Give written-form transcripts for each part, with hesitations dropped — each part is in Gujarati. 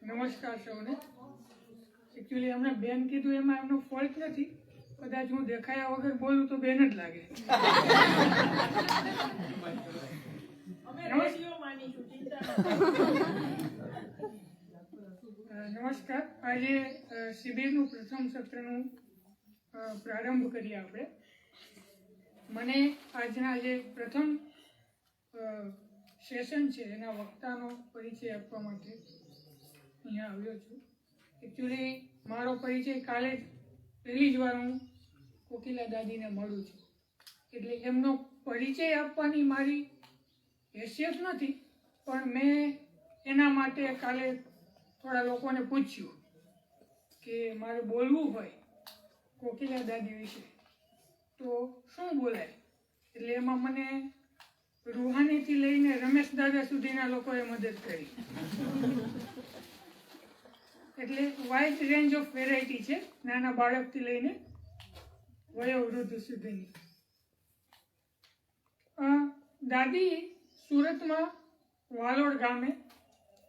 નમસ્કાર સૌને. એકચ્યુઅલી અમને બેન કીધું એમાં એમનો ફોલ્ટ નથી. કદાચ હું દેખાયા વગર બોલું તો બેન જ લાગે. નમસ્કાર. આજે શિબિરનું પ્રથમ સત્રનું પ્રારંભ કરીએ આપણે. મને આજના જે પ્રથમ સેશન છે એના વક્તાનો પરિચય આપવા માટે અહીંયા આવ્યો છું. એકચ્યુઅલી મારો પરિચય કાલે જ પહેલી જ વાર હું કોકિલા દાદીને મળું છું, એટલે એમનો પરિચય આપવાની મારી હેસિયત નથી, પણ મેં એના માટે કાલે થોડા લોકોને પૂછ્યું કે મારે બોલવું હોય કોકિલા દાદી વિશે તો શું બોલાય. એટલે એમાં મને રૂહાનીથી લઈને રમેશ દાદા સુધીના લોકોએ મદદ કરી. એટલે વાઇડ રેન્જ ઓફ વેરાયટી છે, નાના બાળકથી લઈને વયોવૃદ્ધ સુધીની. દાદી સુરતમાં વાલોડ ગામે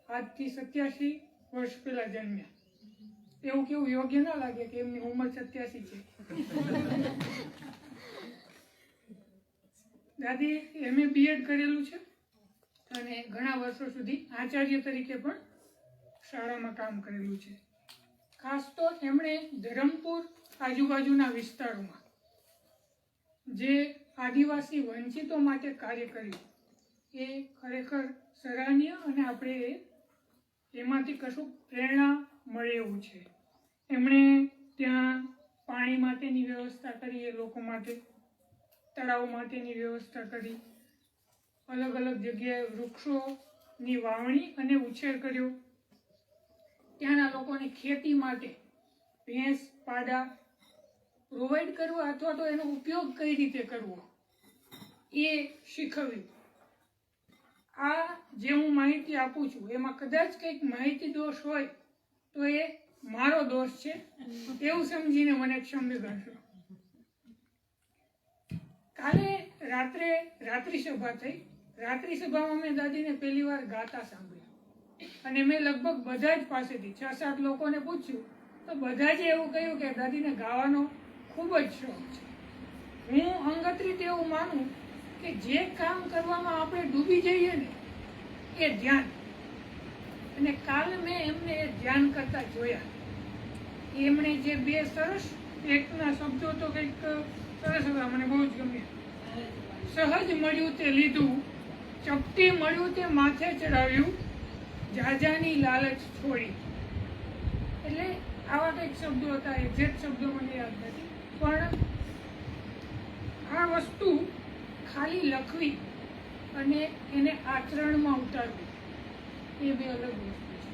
આજથી 87 વર્ષ પહેલા જન્મ્યા. એવું કેવું યોગ્ય ના લાગે કે એમની ઉંમર 87 છે. દાદી MA BEd કરેલું છે અને ઘણા વર્ષો સુધી આચાર્ય તરીકે પણ શાળામાં કામ કરેલું છે. ખાસ તો એમણે ધરમપુર આજુબાજુના વિસ્તારોમાં જે આદિવાસી વંચિતો માટે કાર્ય કર્યું એ ખરેખર સરાહનીય અને આપણે એમાંથી કશું પ્રેરણા મળે એવું છે. એમણે ત્યાં પાણી માટેની વ્યવસ્થા કરી, એ લોકો માટે તળાવ માટેની વ્યવસ્થા કરી, અલગ અલગ જગ્યાએ વૃક્ષોની વાવણી અને ઉછેર કર્યો. ત્યાંના લોકોને ખેતી માટે ભેંસ પાડા પ્રોવાઈડ કરવા અથવા તો એનો ઉપયોગ કઈ રીતે કરવો એ શીખવ્યું. આ જે હું માહિતી આપું છું એમાં કદાચ કંઈક માહિતી દોષ હોય તો એ મારો દોષ છે એવું સમજીને મને ક્ષમ્ય ગણશો. કાલે રાત્રે રાત્રિ સભા થઈ. રાત્રિ સભામાં મેં દાદીને પહેલી વાર ગાતા સાંભળ્યા અને મેં લગભગ બધા જ પાસેથી 6-7 લોકોને પૂછ્યું તો બધા જ એવું કહ્યું કે દાદીને ગાવાનો ખૂબ જ શોખ છે. હું અંગત રીતે એવું માનું કે જે કામ કરવામાં આપણે ડૂબી જઈએ ને એ ધ્યાન, અને કાલ મેં એમને એ ધ્યાન કરતા જોયા. એમણે જે 2 સરસ એકના શબ્દો તો કંઈક સરસ હતા, મને બહુ જ ગમ્યા. સહજ મળ્યું તે લીધું, ચપટી મળ્યું તે માથે ચડાવ્યું, જાજાની લાલચ છોડી. એટલે આવા કંઈક શબ્દો હતા. એક્ઝેક્ટ શબ્દો મને યાદ નથી, પણ આ વસ્તુ ખાલી લખવી અને એને આચરણમાં ઉતારવી એ 2 અલગ વસ્તુ છે.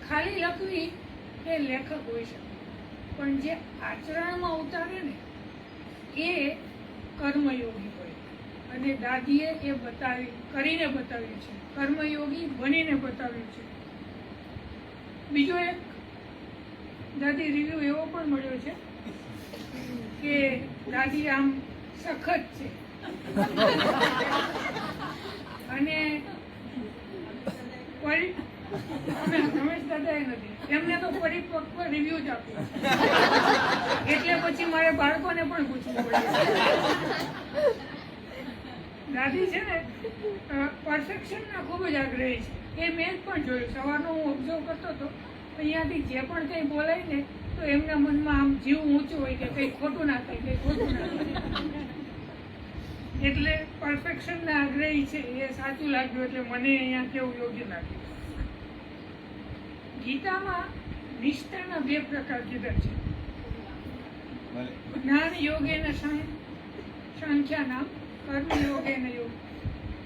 ખાલી લખવી એ લેખક હોઈ શકે, પણ જે આચરણમાં ઉતારે ને એ કર્મયોગી હોય. અને દાદીએ એ કરીને બતાવ્યું છે, કર્મયોગી બનીને બતાવ્યું છે. બીજો એક દાદી રિવ્યુ એવો પણ મળ્યો છે કે દાદી આમ સખત છે અને રમેશ દાદા નથી, એમને તો પરિપક્વ રિવ્યુ જ આપ્યો એટલે પછી મારે બાળકોને પણ પૂછવું પડે. દાદી છે ને પરફેક્શનના ખૂબ જ આગ્રહી છે. એ મેં પણ જોયું. સવારનો હું ઓબ્ઝર્વ કરતો હતો, અહીંયાથી જે પણ કંઈ બોલાય ને તો એમના મનમાં આમ જીવ ઊંચું હોય કે કંઈ ખોટું ના થાય, કંઈ ખોટું ના થાય. એટલે પરફેક્શનના આગ્રહી છે એ સાચું લાગ્યું, એટલે મને અહીંયા કેવું યોગ્ય લાગ્યું. ગીતામાં નિષ્ઠાના 2 પ્રકાર કીધા છે. જ્ઞાન યોગેન સંખ્યાના, કર્મ યોગેન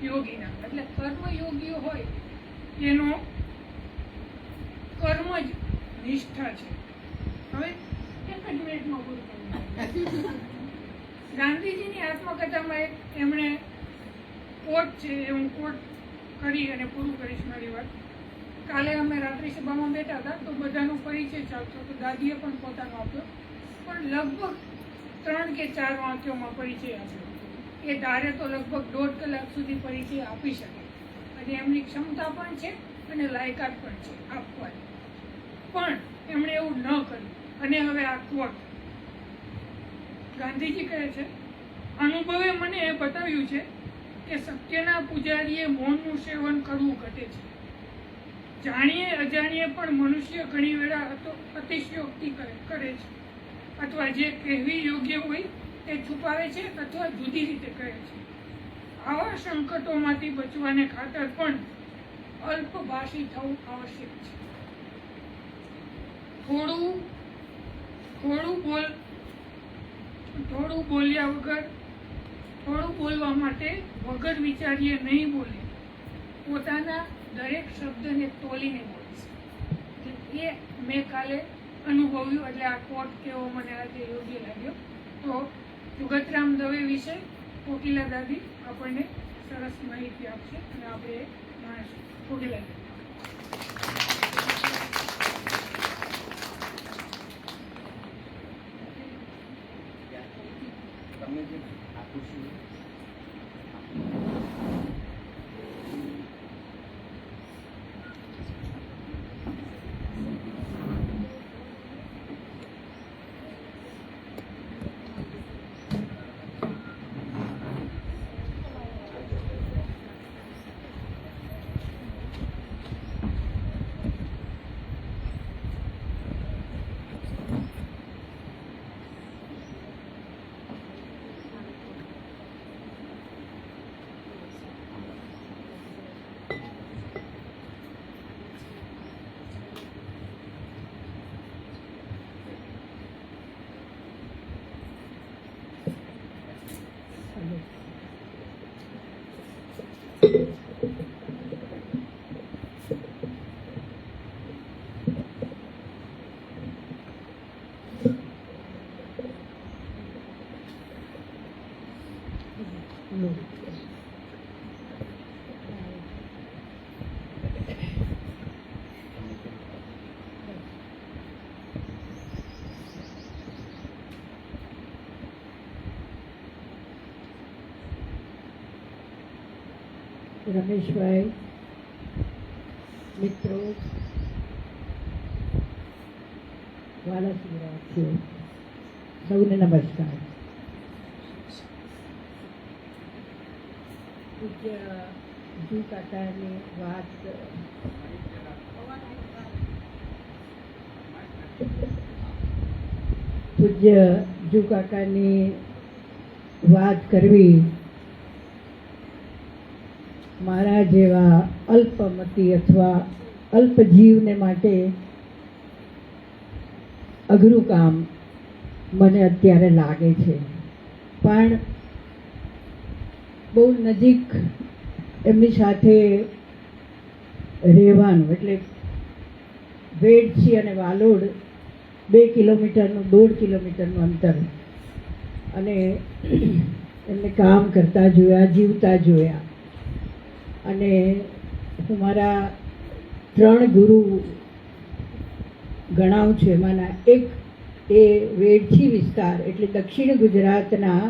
યોગીના. એટલે કર્મયોગીઓ હોય એનો કર્મ જ નિષ્ઠા છે. હવે 1 જ મિનિટમાં પૂરું કરું. ગાંધીજીની આત્મકથામાં એમણે કોટ છે, એ હું કોટ કરી અને પૂરું કરીશ મારી વાત. કાલે અમે રાત્રિ સભામાં બેઠા હતા તો બધાનો પરિચય ચાલતો હતો. દાદીએ પણ પોતાનો આપ્યો, પણ લગભગ 3 કે 4 વાક્યોમાં પરિચય આપ્યો. એ ધારે તો લગભગ 1.5 કલાક સુધી પરિચય આપી શકે અને એમની ક્ષમતા પણ છે અને લાયકાત પણ છે આપવાની. પણ એમણે એવું ન કર્યું અને હવે આ કોટ ગાંધીજી કહે છે, અનુભવે મને એ બતાવ્યું છે કે સત્યના પૂજારીએ મૌનનું સેવન કરવું ઘટે છે. જાણીએ અજાણીએ પણ મનુષ્ય ઘણી વેળા અતિશયોક્તિ કરે છે અથવા જે કહેવી યોગ્ય હોય તે છુપાવે છે અથવા જુદી રીતે કહે છે. આવા સંકટોમાંથી બચવાને ખાતર પણ અલ્પભાષી થવું આવશ્યક છે. થોડું બોલવા માટે વગર વિચારીએ નહીં બોલે, પોતાના દરેક શબ્દને તોલીને બોલે છે. એ મેં કાલે અનુભવ્યું, એટલે આ કોટ કેવો મને આજે યોગ્ય લાગ્યો. તો જુગતરામ દવે વિશે કોકિલા દાદી આપણને સરસ માહિતી આપશે અને આપણે માણીશું. કોકિલા દાદી. રમેશભાઈ, મિત્રો, વાલાસિંહ, સૌને નમસ્કાર. પૂજ્ય જુ કાકાની વાત કરવી મારા જેવા અલ્પમતી અથવા અલ્પજીવને માટે અઘરું કામ મને અત્યારે લાગે છે. પણ બહુ નજીક એમની સાથે રહેવાનું, એટલે વેડછી અને વાલોડ 2 કિલોમીટરનું 1.5 કિલોમીટરનું અંતર, અને એમને કામ કરતા જોયા, જીવતા જોયા. અને હું મારા 3 ગુરુ ગણાવું છું. એમાંના એક એ વેડછી વિસ્તાર, એટલે દક્ષિણ ગુજરાતના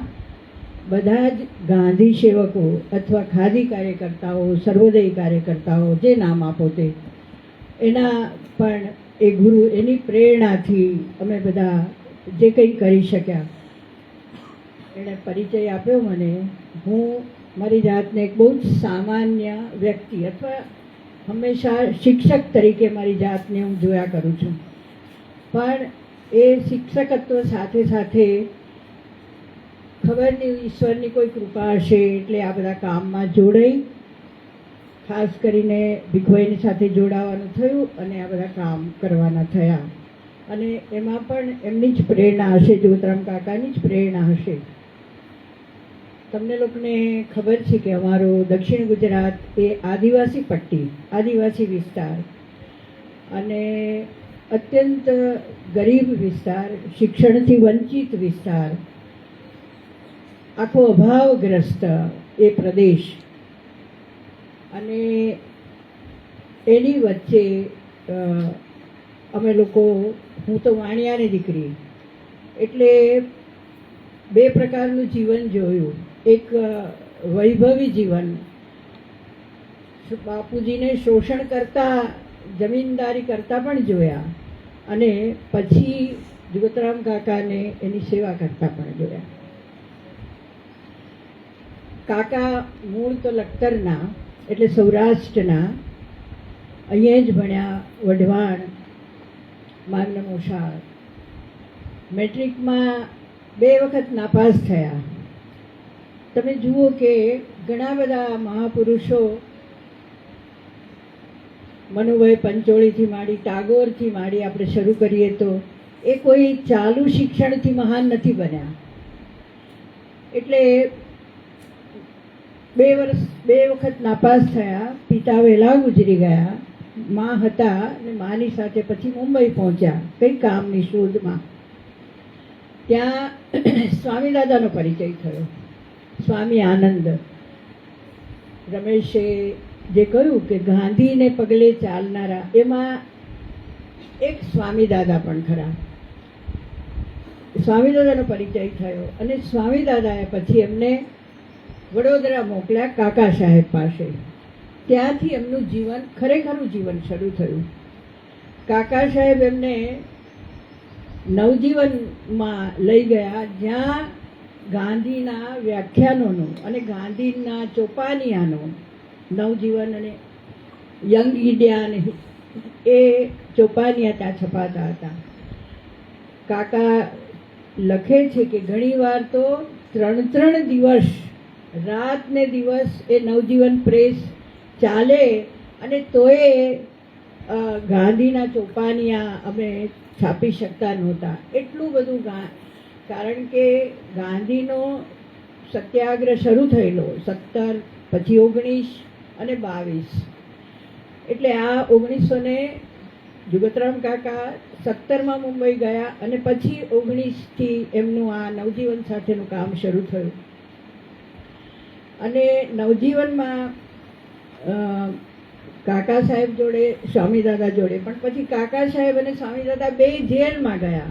બધા જ ગાંધી સેવકો અથવા ખાદી કાર્યકર્તાઓ, સર્વોદય કાર્યકર્તાઓ, જે નામ આપો તે, એના પણ એ ગુરુ, એની પ્રેરણાથી અમે બધા જે કંઈ કરી શક્યા. એણે પરિચય આપ્યો મને. હું મારી જાતને એક બહુ જ સામાન્ય વ્યક્તિ અથવા હંમેશા શિક્ષક તરીકે મારી જાતને હું જોયા કરું છું. પણ એ શિક્ષકત્વ સાથે સાથે ખબર નહીં ઈશ્વરની કોઈ કૃપા હશે એટલે આ બધા કામમાં જોડાઈ, ખાસ કરીને ભીખભાઈની સાથે જોડાવાનું થયું અને આ બધા કામ કરવાના થયા. અને એમાં પણ એમની જ પ્રેરણા હશે, જુગતરામ કાકાની જ પ્રેરણા હશે. તમને લોકોને ખબર છે કે અમારો દક્ષિણ ગુજરાત એ આદિવાસી પટ્ટી, આદિવાસી વિસ્તાર અને અત્યંત ગરીબ વિસ્તાર, શિક્ષણથી વંચિત વિસ્તાર, આખો અભાવગ્રસ્ત એ પ્રદેશ. અને એની વચ્ચે અમે લોકો, હું તો વાણિયાની દીકરી, એટલે 2 પ્રકારનું જીવન જોયું. એક વૈભવી જીવન, બાપુજીને શોષણ કરતા, જમીનદારી કરતા પણ જોયા, અને પછી જગતરામ કાકાને એની સેવા કરતા પણ જોયા. કાકા મૂળ તો લખતરના, એટલે સૌરાષ્ટ્રના, અહીંયા જ ભણ્યા, વઢવાણ, માનમોશા. મેટ્રિકમાં 2 વખત નાપાસ થયા. તમે જુઓ કે ઘણા બધા મહાપુરુષો, મનુભાઈ પંચોળીથી માંડી, ટાગોરથી માંડી આપણે શરૂ કરીએ તો એ કોઈ ચાલુ શિક્ષણથી મહાન નથી બન્યા. એટલે 2 વખત નાપાસ થયા. પિતા વહેલા ગુજરી ગયા. મા હતા અને માની સાથે પછી મુંબઈ પહોંચ્યા કંઈ કામની શોધમાં. ત્યાં સ્વામી દાદાનો પરિચય થયો. સ્વામી આનંદ. રમેશે જે કહ્યું કે ગાંધીને પગલે ચાલનારા, એમાં એક સ્વામી દાદા પણ ખરા. સ્વામી દાદાનો પરિચય થયો અને સ્વામી દાદાએ પછી એમને વડોદરા મોકલ્યા કાકા સાહેબ પાસે. ત્યાંથી એમનું જીવન, ખરેખરું જીવન શરૂ થયું. કાકા સાહેબ એમને નવજીવનમાં લઈ ગયા, જ્યાં ગાંધીના વ્યાખ્યાનોનું અને ગાંધીના ચોપાનિયાનું, નવજીવન અને યંગ ઇન્ડિયા એ ચોપાનિયા ત્યાં છપાતા હતા. કાકા લખે છે કે ઘણીવાર તો 3 દિવસ, રાત ને દિવસ એ નવજીવન પ્રેસ ચાલે, અને તોય ગાંધીના ચોપાનિયા અમે છાપી શકતા નહોતા. એટલું બધું કારણ કે ગાંધીનો સત્યાગ્રહ શરૂ થયેલો 17, પછી 19 અને 22. એટલે આ 1900 જુગતરામ કાકા 17માં મુંબઈ ગયા, અને પછી 19થી એમનું આ નવજીવન સાથેનું કામ શરૂ થયું. અને નવજીવનમાં કાકા સાહેબ જોડે, સ્વામી દાદા જોડે, પણ પછી કાકા સાહેબ અને સ્વામી દાદા 2 જેલમાં ગયા,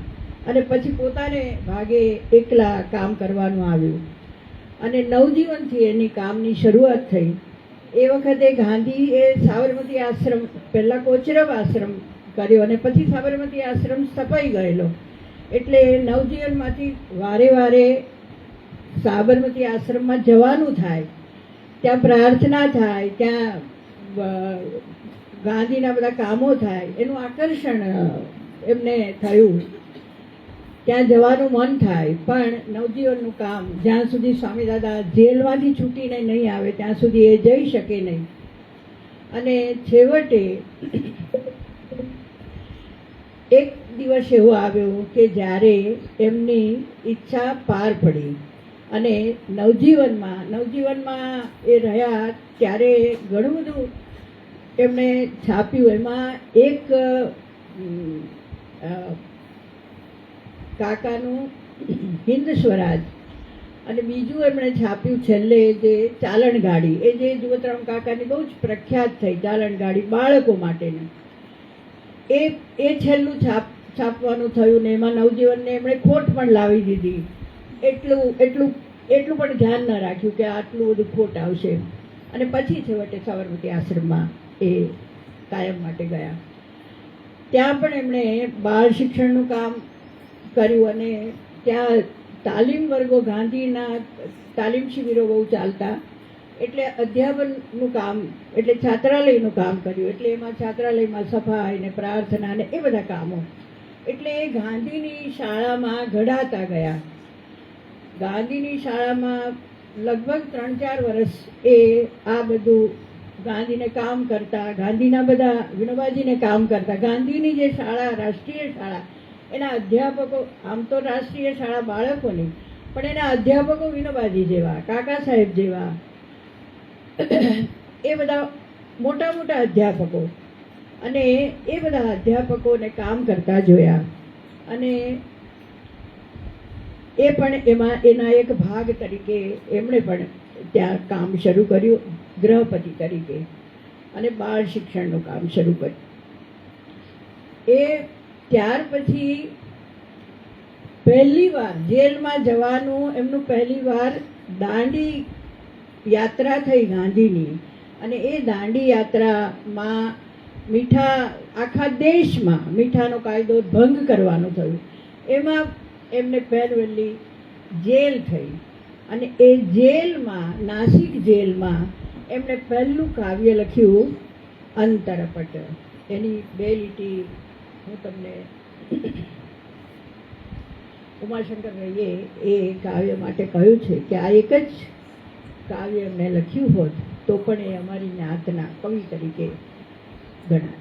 અને પછી પોતાને ભાગે એકલા કામ કરવાનું આવ્યું. અને નવજીવનથી એની કામની શરૂઆત થઈ. એ વખતે ગાંધીએ સાબરમતી આશ્રમ, પહેલાં કોચરબ આશ્રમ કર્યો અને પછી સાબરમતી આશ્રમ સ્થપાઈ ગયેલો. એટલે નવજીવનમાંથી વારે સાબરમતી આશ્રમમાં જવાનું થાય, ત્યાં પ્રાર્થના થાય, ત્યાં ગાંધીના બધા કામો થાય, એનું આકર્ષણ એમને થયું. ત્યાં જવાનું મન થાય, પણ નવજીવનનું કામ જ્યાં સુધી સ્વામી દાદા જેલમાંથી છૂટીને નહીં આવે ત્યાં સુધી એ જઈ શકે નહીં. અને છેવટે એક દિવસ એવો આવ્યો કે જ્યારે એમની ઈચ્છા પાર પડી, અને નવજીવનમાં એ રહ્યા ત્યારે ઘણું બધું એમણે છાપ્યું. એમાં એક કાકાનું હિન્દ સ્વરાજ, અને બીજું એમણે છાપ્યું છેલ્લે જે ચાલણ ગાડી, એ જે જુગતરામ કાકાની બહુ જ પ્રખ્યાત થઈ, ચાલણ ગાડી બાળકો માટેની. એ છેલ્લું છાપવાનું થયું ને એમાં નવજીવનને એમણે ખોટ પણ લાવી દીધી. એટલું પણ ધ્યાન ન રાખ્યું કે આટલું બધું ખોટ આવશે. અને પછી છેવટે સાબરમતી આશ્રમમાં એ કાયમ માટે ગયા. ત્યાં પણ એમણે બાળ શિક્ષણનું કામ કર્યું, અને ત્યાં તાલીમ વર્ગો, ગાંધીના તાલીમ શિબિરો બહુ ચાલતા, એટલે અધ્યાપનનું કામ, એટલે છાત્રાલયનું કામ કર્યું. એટલે એમાં છાત્રાલયમાં સફાઈ ને પ્રાર્થના ને એ બધા કામો. એટલે એ ગાંધીની શાળામાં ઘડાતા ગયા. ગાંધીની શાળામાં લગભગ 3-4 વર્ષ એ આ બધું ગાંધીને કામ કરતા, ગાંધીના બધા વિનોબાજીને કામ કરતા. ગાંધીની જે શાળા, રાષ્ટ્રીય શાળા, એના અધ્યાપકો, આમ તો રાષ્ટ્રીય શાળા બાળકોની, પણ એના અધ્યાપકો વિનોબાજી જેવા, કાકા સાહેબ જેવા, એ બધા મોટા અધ્યાપકો. અને એ બધા અધ્યાપકોને કામ કરતા જોયા. અને એ પણ એના એક ભાગ તરીકે એમણે પણ ત્યાં કામ શરૂ કર્યું, ગૃહપતિ તરીકે, અને બાળ શિક્ષણનું કામ શરૂ કર્યું. એ ત્યાર પછી પહેલી વાર જેલમાં જવાનું એમનું પહેલી વાર દાંડી યાત્રા થઈ ગાંધીની, અને એ દાંડી યાત્રામાં આખા દેશમાં મીઠાનો કાયદો ભંગ કરવાનું થયું. એમાં એમને પહેલવેલી જેલ થઈ, અને એ જેલમાં, નાસિક જેલમાં એમણે પહેલું કાવ્ય લખ્યું અંતરપટ. એની 2 લીટી હું તમને, ઉમાશંકર રૈએ એ કાવ્ય માટે કહ્યું છે કે આ એક જ કાવ્ય એમણે લખ્યું હોત તો પણ એ અમારી જ્ઞાતના કવિ તરીકે ગણાય.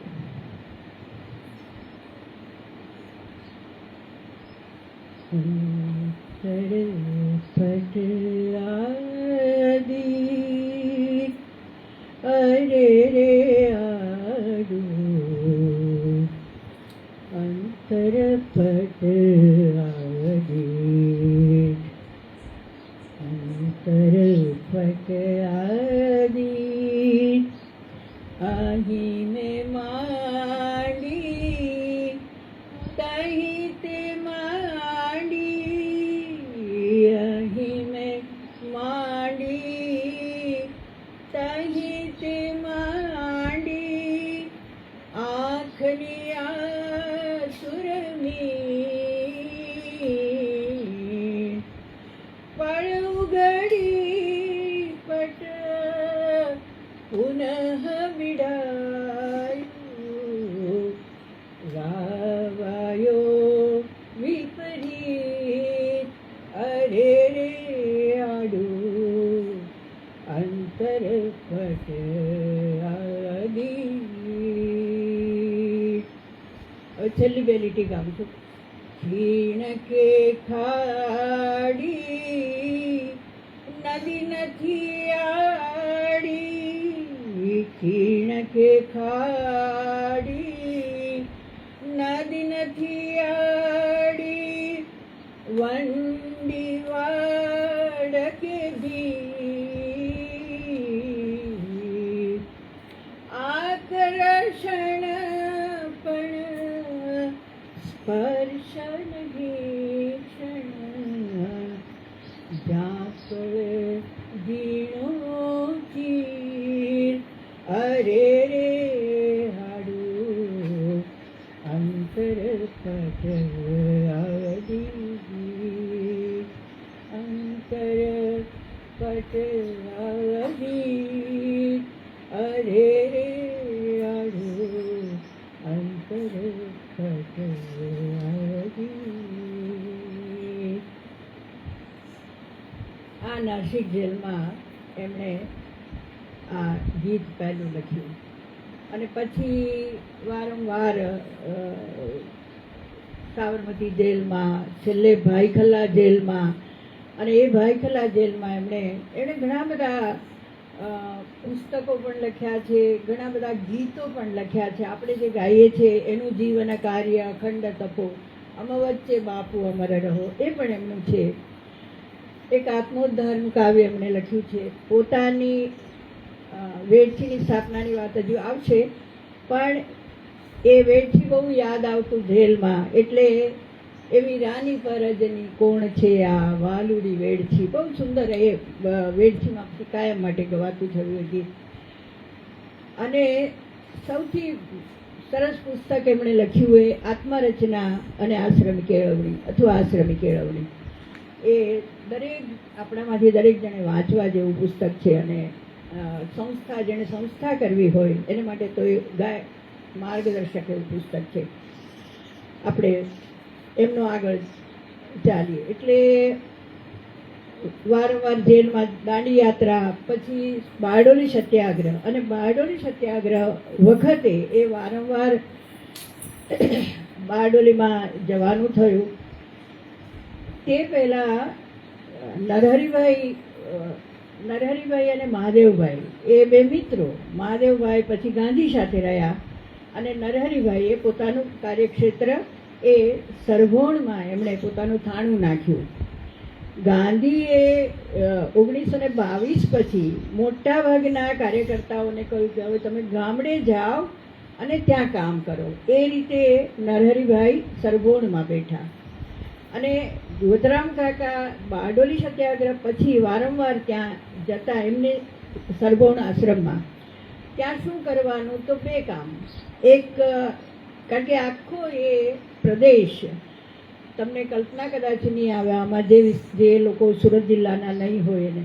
અંતરપટ આદિ અરે રે આડુ, અંતરપટ આદિ અંતરપટ આદિ અહીં મેં માંડી તહીં તે માંડી, અહીં મેં માંડી તહીં તે માંડી, આંખની આસુરમી પળ ઉઘડી પટ પુનઃ વિડાયું, ગાવાયો વિપરીત અરે રે આડુ, અંતરપટ આદિ. હવે છેલ્લી 2 લીટી ગાઉં છું. ખીણ કે ખાડી નદી નથી આડી, ખીણ કે ખાડી નદી નથી આડી, વંડી વાડ કે ભી આકર્ષણ પણ સ્પર્શન ભીષણ, જાપળ ઝીણો ચીર અરે રે હાડુ, અંતરપટ આદિ અંતરપટ આદિ અરે રે હાડુ, અંતરપટ આદિ. આ નાસિક જેલમાં એમણે આ ગીત પહેલું લખ્યું, અને પછી વારંવાર સાબરમતી જેલમાં, છેલ્લે ભાઈખલા જેલમાં, અને એ ભાઈખલા જેલમાં એમણે ઘણા બધા પુસ્તકો પણ લખ્યા છે, ઘણા બધા ગીતો પણ લખ્યા છે. આપણે જે ગાઈએ છીએ એનું જીવન કાર્ય અખંડ તપો અમ વચ્ચે બાપુ અમર રહો, એ પણ એમનું છે. એક આત્મોદ્ધારનું કાવ્ય એમણે લખ્યું છે. પોતાની વેડછીની સ્થાપનાની વાત હજુ આવશે, પણ એ વેડછી બહુ યાદ આવતું જેલમાં, એટલે એવી રાની પરજની કોણ છે આ વાલુડી વેડછી, બહુ સુંદર એ વેડછીમાં કાયમ માટે ગવાતું થયું એ ગીત. અને સૌથી સરસ પુસ્તક એમણે લખ્યું એ આત્મરચના અને આશ્રમી કેળવણી અથવા આશ્રમી કેળવણી. એ દરેક આપણામાંથી દરેક જણે વાંચવા જેવું પુસ્તક છે, અને સંસ્થા જેણે સંસ્થા કરવી હોય એને માટે તો એ માર્ગદર્શક એવું પુસ્તક છે. આપણે એમનો આગળ ચાલીએ. એટલે વારંવાર જેલમાં દાંડી યાત્રા, પછી બારડોલી સત્યાગ્રહ, અને બારડોલી સત્યાગ્રહ વખતે એ વારંવાર બારડોલીમાં જવાનું થયું. તે પહેલાં નરહરિભાઈ અને મહાદેવભાઈ એ 2 મિત્રો, મહાદેવભાઈ પછી ગાંધી સાથે રહ્યા, અને નરહરિભાઈએ પોતાનું કાર્યક્ષેત્ર એ સરભોણમાં એમણે પોતાનું થાણું નાખ્યું. ગાંધીએ 1922 પછી મોટા ભાગના કાર્યકર્તાઓને કહ્યું કે હવે તમે ગામડે જાઓ અને ત્યાં કામ કરો. એ રીતે નરહરિભાઈ સરભોણમાં બેઠા, અને જોતરામ કાકા બારડોલી સત્યાગ્રહ પછી વારંવાર ત્યાં જતા એમને સરભોણ આશ્રમમાં. ત્યાં શું કરવાનું? તો બે કામ. એક, કારણ કે આખો એ પ્રદેશ તમને કલ્પના કદાચ નહીં આવે આમાં, જે લોકો સુરત જિલ્લાના નહીં હોય ને,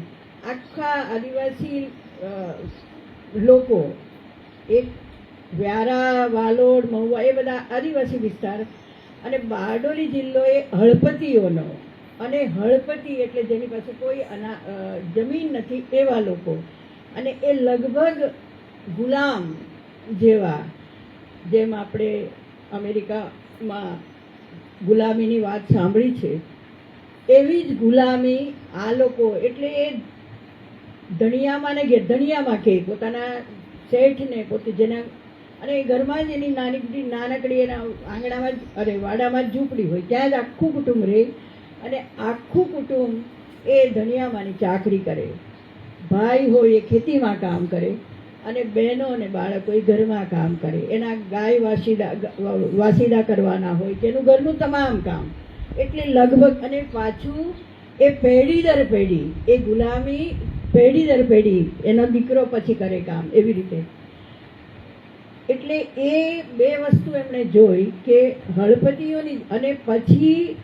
આખા આદિવાસી લોકો, એક વ્યારા, વાલોડ, મહુવા, એ બધા આદિવાસી વિસ્તાર, અને બારડોલી જિલ્લો એ હળપતિઓનો, અને હળપતિ એટલે જેની પાસે કોઈ જમીન નથી એવા લોકો, અને એ લગભગ ગુલામ જેવા, જેમ આપણે અમેરિકામાં ગુલામીની વાત સાંભળી છે એવી જ ગુલામી આ લોકો, એટલે એ ધણિયામાં ને ધણિયામાં કે પોતાના શેઠને પોતે જેના, અને ઘરમાં જ એની નાનકડી એના આંગણામાં જ વાડામાં જ ઝૂંપડી હોય, ત્યાં જ આખું કુટુંબ રહે, અને આખું કુટુંબ એ ધણિયામાંની ચાકરી કરે. ભાઈ હોય એ ખેતીમાં કામ કરે, અને બહેનો અને બાળકો એ ઘરમાં કામ કરે. એના ગાય વાસીદા કરવાના હોય કે એનું ઘરનું તમામ કામ. એટલે લગભગ, અને પાછું એ પેઢી દર પેઢી, એ ગુલામી પેઢી દર પેઢી, એનો દીકરો પછી કરે કામ, એવી રીતે. એટલે એ બે વસ્તુ એમણે જોઈ કે હળપતિઓની, અને પછી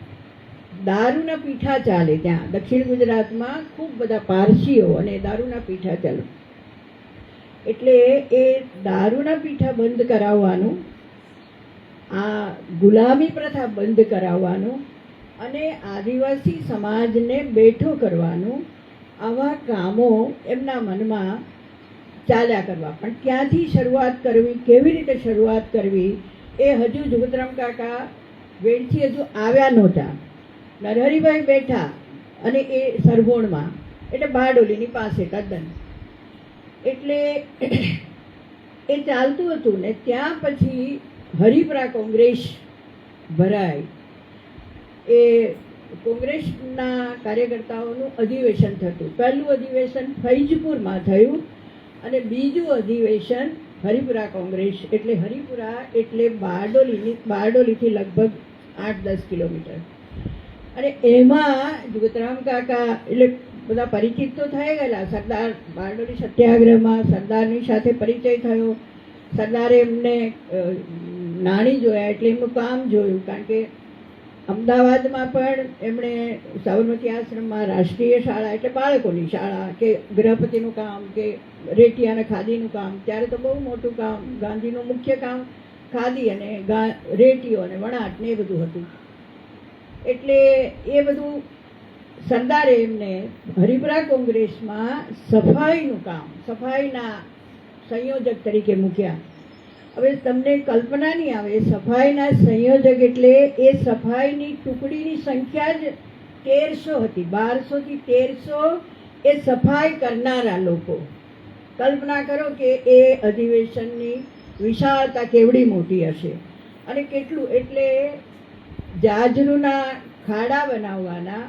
દારૂના પીઠા ચાલે ત્યાં દક્ષિણ ગુજરાતમાં, ખૂબ બધા પારસીઓ, અને દારૂના પીઠા ચાલે. એટલે એ દારૂના પીઠા બંધ કરાવવાનું, આ ગુલામી પ્રથા બંધ કરાવવાનું, અને આદિવાસી સમાજને બેઠો કરવાનું, આવા કામો એમના મનમાં ચાલ્યા કરવા. પણ ક્યાંથી શરૂઆત કરવી, કેવી રીતે શરૂઆત કરવી, એ હજુ જોતરામ કાકા વેડથી હજુ આવ્યા નહોતા. નરહરિભાઈ બેઠા, અને એ સરભોણમાં, એટલે બારડોલીની પાસે તદ્દન. એટલે એ ચાલતું હતું ને ત્યાં પછી હરિપરા કોંગ્રેસ ભરાય. એ કોંગ્રેસના કાર્યકર્તાઓનું અધિવેશન થતું. પહેલું અધિવેશન ફૈજપુરમાં થયું, અને બીજું અધિવેશન હરિપુરા કોંગ્રેસ, એટલે હરિપુરા એટલે બારડોલીથી લગભગ 8-10 કિલોમીટર. અને એમાં જોતરામ કાકા એટલે બધા પરિચિત તો થઈ ગયેલા. સરદાર બારડોલી સત્યાગ્રહમાં સરદારની સાથે પરિચય થયો. સરદારે એમને નાણી જોયા, એટલે એમનું કામ જોયું. કારણ કે અમદાવાદમાં પણ એમણે સાબરમતી આશ્રમમાં રાષ્ટ્રીય શાળા, એટલે બાળકોની શાળા, કે ગૃહપતિનું કામ, કે રેટી અને ખાદીનું કામ, ત્યારે તો બહુ મોટું કામ, ગાંધીનું મુખ્ય કામ ખાદી અને રેટીઓ અને વણાટ ને એ બધું હતું. એટલે એ બધું સરદારે એમને હરિપુરા કોંગ્રેસમાં સફાઈનું કામ, સફાઈના સંયોજક તરીકે મૂક્યા. હવે તમને કલ્પના નહીં આવે, સફાઈના સંયોજક એટલે એ સફાઈની ટુકડીની સંખ્યા જ 1300 હતી. 1200 થી 1300 એ સફાઈ કરનારા લોકો. કલ્પના કરો કે એ અધિવેશનની વિશાળતા કેવડી મોટી હશે, અને કેટલું. એટલે જાજરૂના ખાડા બનાવવાના,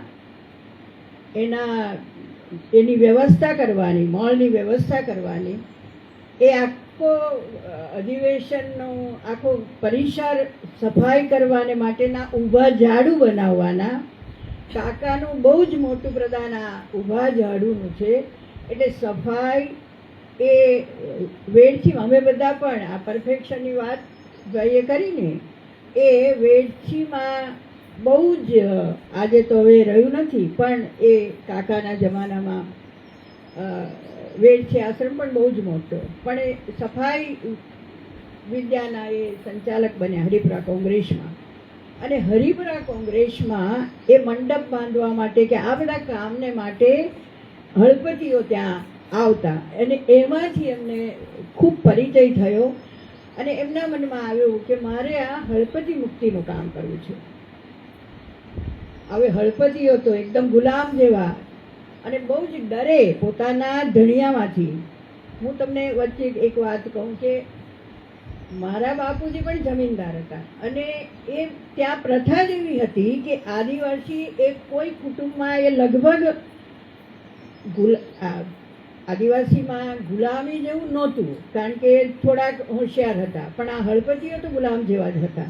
એની વ્યવસ્થા કરવાની, મોલની વ્યવસ્થા કરવાની, એ આખો અધિવેશનનો આખો પરિસર સફાઈ કરવાને માટેના ઊભા ઝાડુ બનાવવાના. કાકાનું બહુ જ મોટું પ્રદાન આ ઊભા ઝાડુનું છે. એટલે સફાઈ એ વેડથી, અમે બધા પણ આ પરફેક્શનની વાત ભાઈએ કરીને, એ વેડથીમાં બહુ જ, આજે તો હવે રહ્યું નથી, પણ એ કાકાના જમાનામાં વેડથી આશ્રમ પણ બહુ જ મોટો. પણ એ સફાઈ વિદ્યાના એ સંચાલક બન્યા હરિપુરા કોંગ્રેસમાં. અને હરિપુરા કોંગ્રેસમાં એ મંડપ બાંધવા માટે, કે આ બધા કામને માટે હળપતિઓ ત્યાં આવતા, અને એમાંથી એમને ખૂબ પરિચય થયો. અને એમના મનમાં આવ્યું કે મારે આ હળપતિ મુક્તિનું કામ કરવું છે. હવે હળપતિઓ તો એકદમ ગુલામ જેવા, અને બહુ જ ડરે પોતાના ધણિયામાંથી. હું તમને વચ્ચે એક વાત કહું કે મારા બાપુજી પણ જમીનદાર હતા, અને એ ત્યાં પ્રથા જ એવી હતી કે આદિવાસી એ કોઈ કુટુંબમાં, એ લગભગ આદિવાસીમાં ગુલામી જેવું નહોતું, કારણ કે થોડાક હોશિયાર હતા, પણ આ હળપતિઓ તો ગુલામ જેવા જ હતા.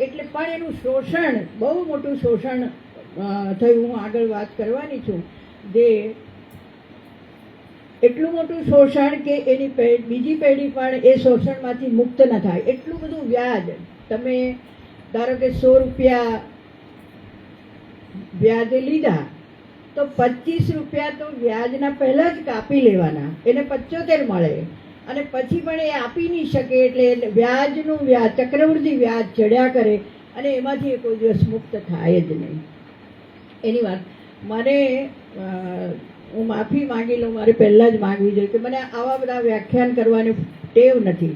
એટલે પણ એનું શોષણ, બહુ મોટું શોષણ થયું હું આગળ વાત કરવાની છું, જે એટલું મોટું શોષણ કે એની બીજી પેઢી પણ એ શોષણમાંથી મુક્ત ન થાય, એટલું બધું વ્યાજ. તમે ધારો કે 100 રૂપિયા વ્યાજે લીધા તો 25 રૂપિયા તો વ્યાજના પહેલા જ કાપી લેવાના, એને 75 મળે, અને પછી પણ એ આપી નહીં શકે, એટલે વ્યાજનું વ્યાજ, ચક્રવૃદ્ધિ વ્યાજ ચડ્યા કરે, અને એમાંથી એ કોઈ દિવસ મુક્ત થાય જ નહીં. એની વાત મને હું માફી માંગી લઉં, મારે પહેલાં જ માગવી જોઈએ કે મને આવા બધા વ્યાખ્યાન કરવાની ટેવ નથી.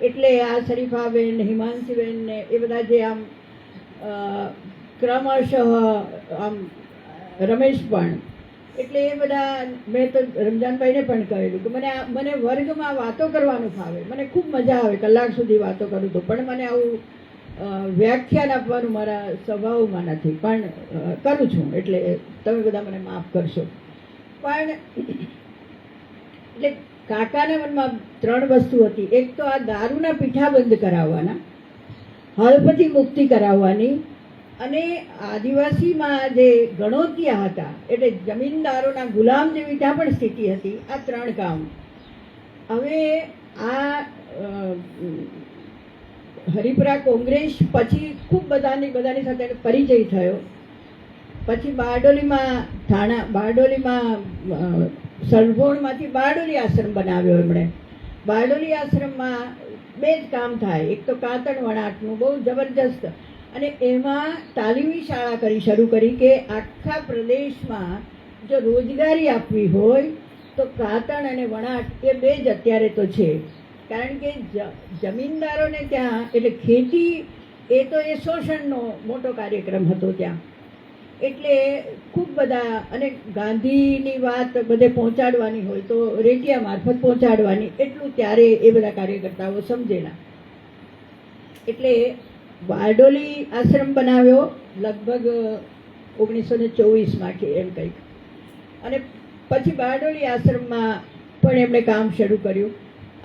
એટલે આ શરીફાબેન, હિમાંશીબેન ને એ બધા જે આમ ક્રમશઃ આમ રમેશ પણ, એટલે એ બધા મેં તો રમજાનભાઈને પણ કહેલું કે મને વર્ગમાં વાતો કરવાનું ફાવે, મને ખૂબ મજા આવે, કલાક સુધી વાતો કરું તો, પણ મને આવું વ્યાખ્યાન આપવાનું મારા સ્વભાવમાં નથી, પણ કરું છું, એટલે તમે બધા મને માફ કરશો. પણ એટલે કાકાના મનમાં 3 વસ્તુ હતી. એક તો આ દારૂના પીઠા બંધ કરાવવાના, હળપતિ મુક્તિ કરાવવાની, અને આદિવાસીમાં જે ગણોતિયા હતા એટલે જમીનદારોના ગુલામ જેવી ત્યાં પણ સ્થિતિ હતી. આ 3 કામ. હવે આ હરિપુરા કોંગ્રેસ પછી ખૂબ બધાની સાથે પરિચય થયો. પછી બારડોલીમાં સલભોણમાંથી બારડોલી આશ્રમ બનાવ્યો એમણે. બારડોલી આશ્રમમાં 2 જ કામ થાય. એક તો કાતણ વણાટનું બહુ જબરજસ્ત, અને એમાં તાલીમી શાળા શરૂ કરી કે આખા પ્રદેશમાં જો રોજગારી આપવી હોય તો કાતણ અને વણાટ એ 2 જ અત્યારે તો છે. કારણ કે જમીનદારોને ત્યાં એટલે ખેતી એ તો એ શોષણનો મોટો કાર્યક્રમ હતો ત્યાં. એટલે ખૂબ બધા, અને ગાંધીની વાત બધે પહોંચાડવાની હોય તો રેડિયા મારફત પહોંચાડવાની, એટલું ત્યારે એ બધા કાર્યકર્તાઓ સમજેલા. એટલે બારડોલી આશ્રમ બનાવ્યો લગભગ 1924માં કે એમ કંઈક, અને પછી બારડોલી આશ્રમમાં પણ એમણે કામ શરૂ કર્યું.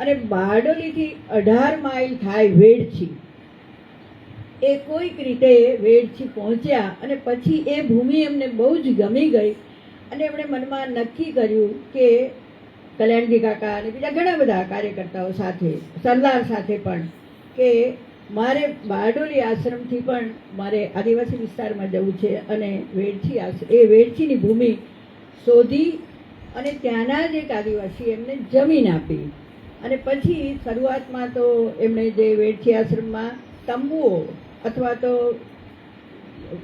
અને બારડોલીથી 18 માઇલ થાય વેડછી, એ કોઈક રીતે વેડછી પહોંચ્યા, અને પછી એ ભૂમિ એમને બહુ જ ગમી ગઈ, અને એમણે મનમાં નક્કી કર્યું કે કલ્યાણજી કાકા અને બીજા ઘણા બધા કાર્યકર્તાઓ સાથે, સરદાર સાથે પણ, કે મારે બારડોલી આશ્રમથી પણ મારે આદિવાસી વિસ્તારમાં જવું છે, અને વેડછીની ભૂમિ શોધી, અને ત્યાંના જ એક આદિવાસી એમને જમીન આપી. અને પછી શરૂઆતમાં તો એમણે જે વેડછી આશ્રમમાં તંબુઓ અથવા તો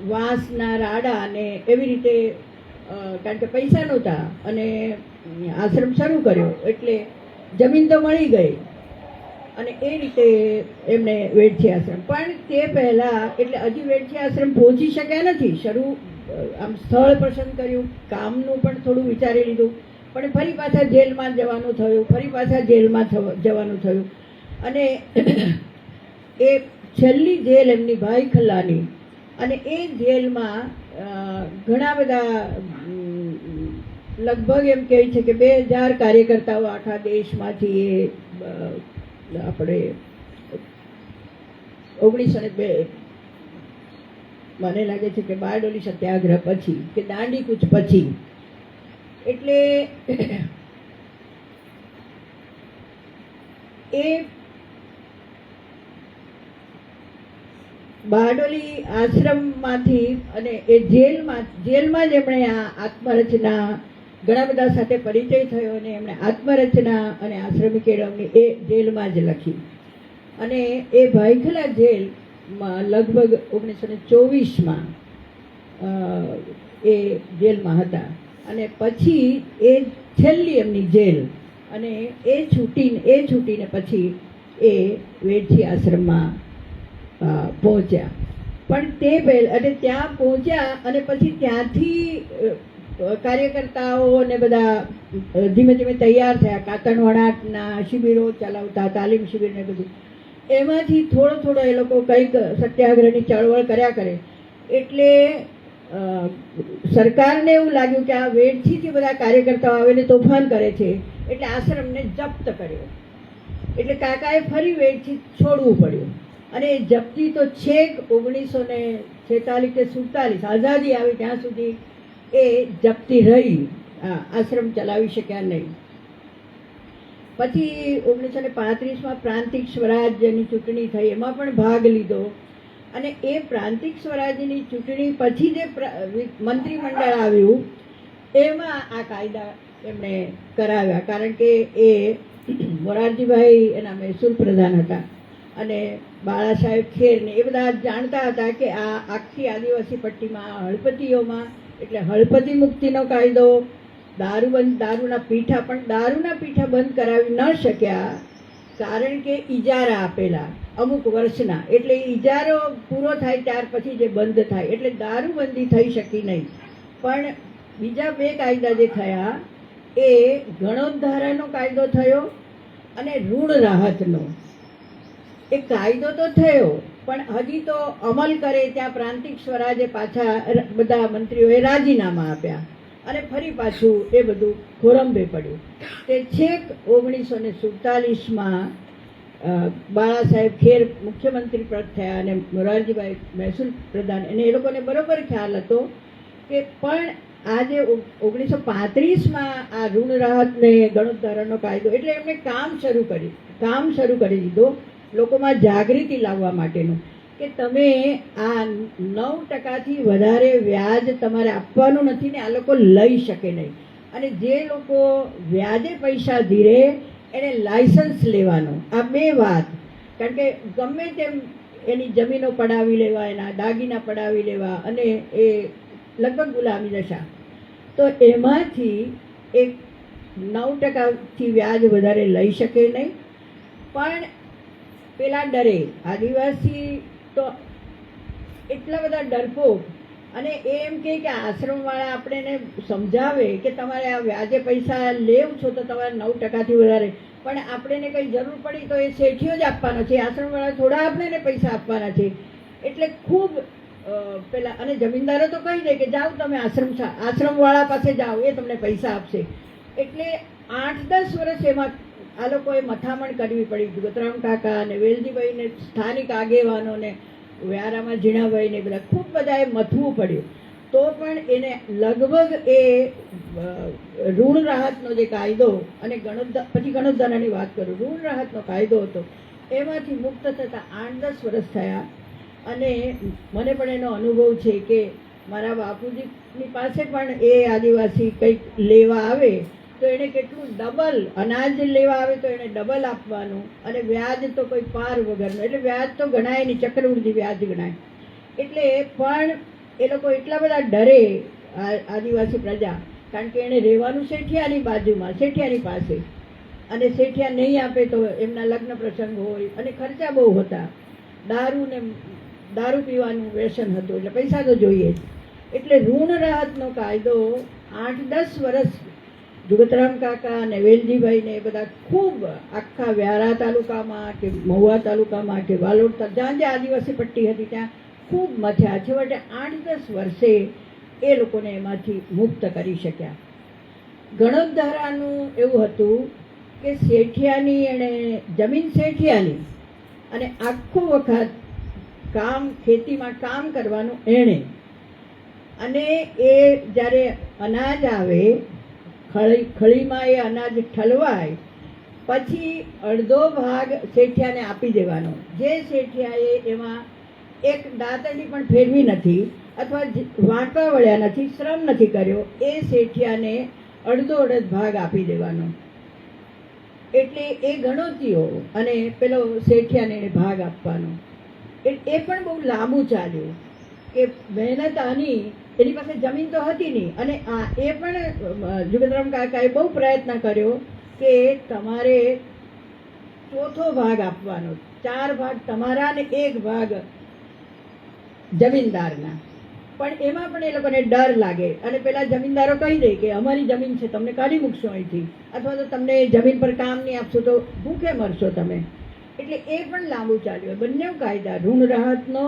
વાંસના રાડા અને એવી રીતે, કારણ કે પૈસા નહોતા અને આશ્રમ શરૂ કર્યો એટલે જમીન તો મળી ગઈ, અને એ રીતે એમણે વેડછી આશ્રમ. પણ તે પહેલાં એટલે હજી વેડછી આશ્રમ પહોંચી શક્યા નથી. આમ સ્થળ પસંદ કર્યું, કામનું પણ થોડું વિચારી લીધું, પણ ફરી પાછા જેલમાં જવાનું થયું, જવાનું થયું. અને એ છેલ્લી જેલ એમની ભાઈ ખલ્લાની, અને એ જેલમાં ઘણા બધા લગભગ એમ કહે છે કે 2000 કાર્યકર્તાઓ આખા દેશમાંથી એ આપણે 1902 મને લાગે છે કે બારડોલી સત્યાગ્રહ પછી કે દાંડી કૂચ પછી, એટલે એ બારડોલી આશ્રમમાંથી અને એ જેલમાં જ એમણે આ આત્મરચના, ઘણા બધા સાથે પરિચય થયો, અને એમણે આત્મરચના અને આશ્રમી કેળવણી એ જેલમાં જ લખી. અને એ ભાઈખલા જેલમાં લગભગ 1924માં એ જેલમાં હતા, અને પછી એ છેલ્લી એમની જેલ, અને એ છૂટીને પછી એ વેડછી આશ્રમમાં પહોંચ્યા. પણ તે પહેલાં અને ત્યાં પહોંચ્યા, અને પછી ત્યાંથી કાર્યકર્તાઓ ને બધા ધીમે ધીમે તૈયાર થયા. કાતણ વણાટના શિબિરો ચલાવતા, તાલીમ શિબિર ને બધું. એમાંથી થોડો એ લોકો કંઈક સત્યાગ્રહની ચળવળ કર્યા કરે. એટલે સરકારને એવું લાગ્યું કે આ વેડછીથી બધા કાર્યકર્તાઓ આવીને તોફાન કરે છે, એટલે આશ્રમને જપ્ત કર્યો. એટલે કાકાએ ફરી વેડછી છોડવું પડ્યું, અને એ જપ્તી તો છેક 1900 ને 46 કે 47 આઝાદી આવી ત્યાં સુધી એ જપ્તી રહી, આશ્રમ ચલાવી શક્યા નહીં. પછી 1935માં પ્રાંતિક સ્વરાજ્યની ચૂંટણી થઈ, એમાં પણ ભાગ લીધો. અને એ પ્રાંતિક સ્વરાજ્યની ચૂંટણી પછી જે મંત્રીમંડળ આવ્યું એમાં આ કાયદા એમણે કરાવ્યા, કારણ કે એ મોરારજીભાઈ એના મહેસૂલ પ્રધાન હતા અને બાળા સાહેબ ખેરને એ બધા જાણતા હતા કે આ આખી આદિવાસી પટ્ટીમાં હળપતિઓમાં, એટલે હળપતિ મુક્તિનો કાયદો, દારૂના પીઠા, પણ દારૂના પીઠા બંધ કરાવી ન શક્યા કારણ કે ઇજારા આપેલા અમુક વર્ષના, એટલે ઇજારો પૂરો થાય ત્યાર પછી જે બંધ થાય, એટલે દારૂબંધી થઈ શકી નહીં. પણ બીજા 2 કાયદા જે થયા એ ગણોદ્ધારાનો કાયદો થયો અને ઋણ રાહતનો. એ કાયદો તો થયો પણ હજી તો અમલ કરે ત્યાં પ્રાંતિક સ્વરાજે પાછા બધા મંત્રીઓએ રાજીનામા આપ્યા અને ફરી પાછું એ બધું ખોરંભે પડ્યું. તે છેક 1947માં બાળા સાહેબ ખેર મુખ્યમંત્રી પદ થયા અને મોરારજીભાઈ મહેસૂલ પ્રધાન, અને એ લોકોને બરોબર ખ્યાલ હતો કે પણ આજે 1935માં આ ઋણ રાહત ને ગણોદ્ધારાનો કાયદો, એટલે એમણે કામ શરૂ કરી દીધું લોકોમાં જાગૃતિ લાવવા માટેનું કે તમે આ 9%થી વધારે વ્યાજ તમારે આપવાનું નથી ને આ લોકો લઈ શકે નહીં. અને જે લોકો વ્યાજે પૈસા ધીરે એને લાયસન્સ લેવાનું. આ 2 વાત, કારણ કે ગમે તેમ એની જમીનો પડાવી લેવા, એના દાગીના પડાવી લેવા, અને એ લગભગ ગુલામી દશા. તો એમાંથી એક 9%થી વ્યાજ વધારે લઈ શકે નહીં. પણ પેલા ડરે, આદિવાસી તો એટલા બધા ડરપોક, અને એમ કે આશ્રમવાળા આપણે એને સમજાવે કે તમારે આ વ્યાજે પૈસા લેવ છો તો તમારે 9%થી વધારે, પણ આપણે કંઈ જરૂર પડી તો એ શેઠીઓ જ આપવાનો છે, આશ્રમવાળા થોડા આપણે પૈસા આપવાના છે. એટલે ખૂબ પેલા, અને જમીનદારો તો કહી દે કે જાઓ તમે આશ્રમવાળા પાસે જાઓ, એ તમને પૈસા આપશે. એટલે 8-10 વર્ષ એમાં આ લોકોએ મથામણ કરવી પડી. જગતરામ કાકા અને વેલજીભાઈને, સ્થાનિક આગેવાનોને, વ્યારામાં ઝીણાભાઈને, બધા ખૂબ બધાએ મથવું પડ્યું. તો પણ એને લગભગ એ ઋણ રાહતનો જે કાયદો, અને પછી ગણોદ્ધારાની વાત કરું, ઋણ રાહતનો કાયદો હતો, એમાંથી મુક્ત થતાં 8-10 વર્ષ થયા. અને મને પણ એનો અનુભવ છે કે મારા બાપુજીની પાસે પણ એ આદિવાસી કંઈક લેવા આવે તો એને કેટલું ડબલ, અનાજ લેવા આવે તો એને ડબલ આપવાનું, અને વ્યાજ તો કોઈ પાર વગરનું, એટલે વ્યાજ તો ગણાય નહીં, ચક્રવૃદ્ધિ વ્યાજ ગણાય. એટલે પણ એ લોકો એટલા બધા ડરે આદિવાસી પ્રજા, કારણ કે એને રહેવાનું શેઠિયાની બાજુમાં, શેઠિયાની પાસે, અને શેઠિયા નહીં આપે તો એમના લગ્ન પ્રસંગ હોય, અને ખર્ચા બહુ હતા, દારૂ પીવાનું વ્યસન હતું, એટલે પૈસા તો જોઈએ જ. એટલે ઋણ રાહતનો કાયદો 8-10 વર્ષ જગતરામ કાકા અને વેલજીભાઈને એ બધા ખૂબ આખા વ્યારા તાલુકામાં કે મહુવા તાલુકામાં કે વાલોડ, જ્યાં જ્યાં આદિવાસી પટ્ટી હતી ત્યાં ખૂબ મથ્યા. છેવટે 8-10 વર્ષે એ લોકોને એમાંથી મુક્ત કરી શક્યા. ગણોદ્ધારાનું એવું હતું કે શેઠિયાની, એણે જમીન શેઠિયાની, અને આખો વખત ખેતીમાં કામ કરવાનું એણે. અને એ જ્યારે અનાજ આવે, ખળીમાં એ અનાજ ઠલવાય પછી અડધો ભાગ શેઠિયાને આપી દેવાનો. જે શેઠિયાએ એમાં એક દાંતરડી પણ ફેરવી નથી અથવા વાંટવા વળ્યા નથી, શ્રમ નથી કર્યો, એ શેઠિયાને અડધો ભાગ આપી દેવાનો. એટલે એ ગણોતીઓ અને પેલો શેઠિયાને એને ભાગ આપવાનો. એ પણ બહુ લાંબુ ચાલ્યું કે મહેનત આની, એની પાસે જમીન તો હતી નહીં. અને એ પણ જગતરામ કાકાએ બહુ પ્રયત્ન કર્યો કે તમારે ચોથો ભાગ આપવાનો, 4 ભાગ તમારા અને 1 ભાગ જમીનદારના. પણ એમાં પણ એ લોકોને ડર લાગે, અને પેલા જમીનદારો કહી દે કે અમારી જમીન છે, તમને કાઢી મૂકશો અહીંથી, અથવા તો તમને જમીન પર કામ નહીં આપશો તો ભૂખે મરશો તમે. એટલે એ પણ લાંબુ ચાલ્યું. બંને કાયદા, ઋણ રાહતનો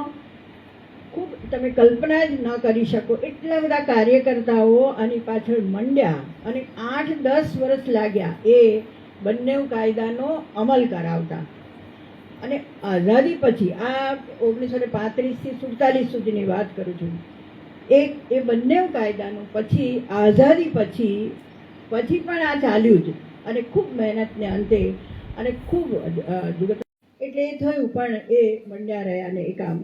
ખૂબ તમે કલ્પના જ ન કરી શકો એટલા બધા કાર્યકર્તાઓ આની પાછળ મંડ્યા, અને 8-10 વર્ષ લાગ્યા એ બંને કાયદાનો અમલ કરાવતા. અને આઝાદી પછી આ 1935થી 47 સુધીની વાત કરું છું, એ બંને કાયદાનું પછી આઝાદી પછી પણ આ ચાલ્યું જ, અને ખૂબ મહેનતને અંતે અને ખૂબ એટલે એ થયું, પણ એ મંડ્યા રહ્યા અને એ કામ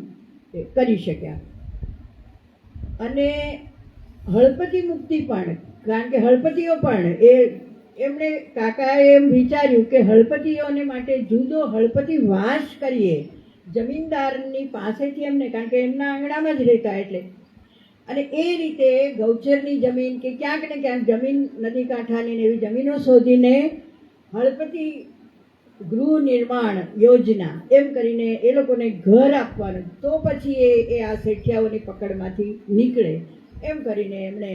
કરી શક્યા. અને હળપતિ મુક્તિ પણ, કારણ કે હળપતિઓ પણ એમણે કાકાએ એમ વિચાર્યું કે હળપતિઓને માટે જુદો હળપતિ વાસ કરીએ જમીનદારની પાસેથી એમને, કારણ કે એમના આંગણામાં જ રહેતા એટલે, અને એ રીતે ગૌચરની જમીન કે ક્યાંક ને ક્યાંક જમીન નદી કાંઠાની એવી જમીનો શોધીને હળપતિ ગૃહ નિર્માણ યોજના એમ કરીને એ લોકોને ઘર આપવાનું, તો પછી એ આ શેઠિયાઓની પકડમાંથી નીકળે એમ કરીને એમણે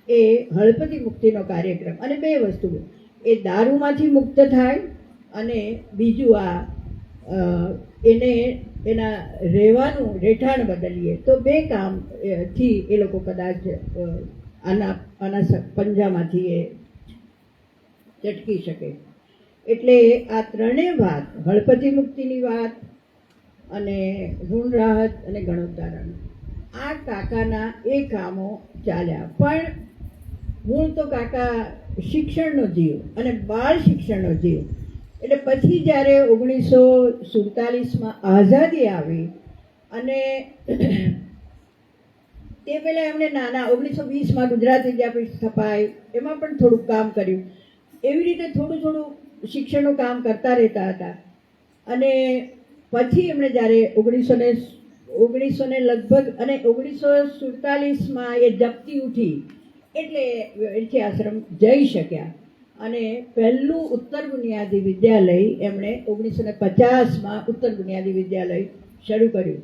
એ હળપતિ મુક્તિનો કાર્યક્રમ, અને બે વસ્તુ, એ દારૂમાંથી મુક્ત થાય અને બીજું એને એના રહેવાનું રહેઠાણ બદલીએ, તો બે કામ થી એ લોકો કદાચ આના પંજામાંથી એ ચટકી શકે. એટલે આ ત્રણેય વાત, હળપતિ મુક્તિની વાત અને ઋણ રાહત અને ગણોદ્ધારણ, આ કાકાના એ કામો ચાલ્યા. પણ મૂળ તો કાકા શિક્ષણનો જીવ અને બાળ શિક્ષણનો જીવ. એટલે પછી જ્યારે 1947માં આઝાદી આવી અને તે પહેલાં એમણે નાના 1920માં ગુજરાત વિદ્યાપીઠ સ્થપાય, એમાં પણ થોડુંક કામ કર્યું. એવી રીતે થોડું થોડું શિક્ષણનું કામ કરતા રહેતા હતા. અને પછી એમણે જ્યારે 1900 લગભગ અને 1947માં એ જપ્તી ઉઠી એટલે વેડછી આશ્રમ જઈ શક્યા. અને પહેલું ઉત્તર બુનિયાદી વિદ્યાલય એમણે 1950માં ઉત્તર બુનિયાદી વિદ્યાલય શરૂ કર્યું.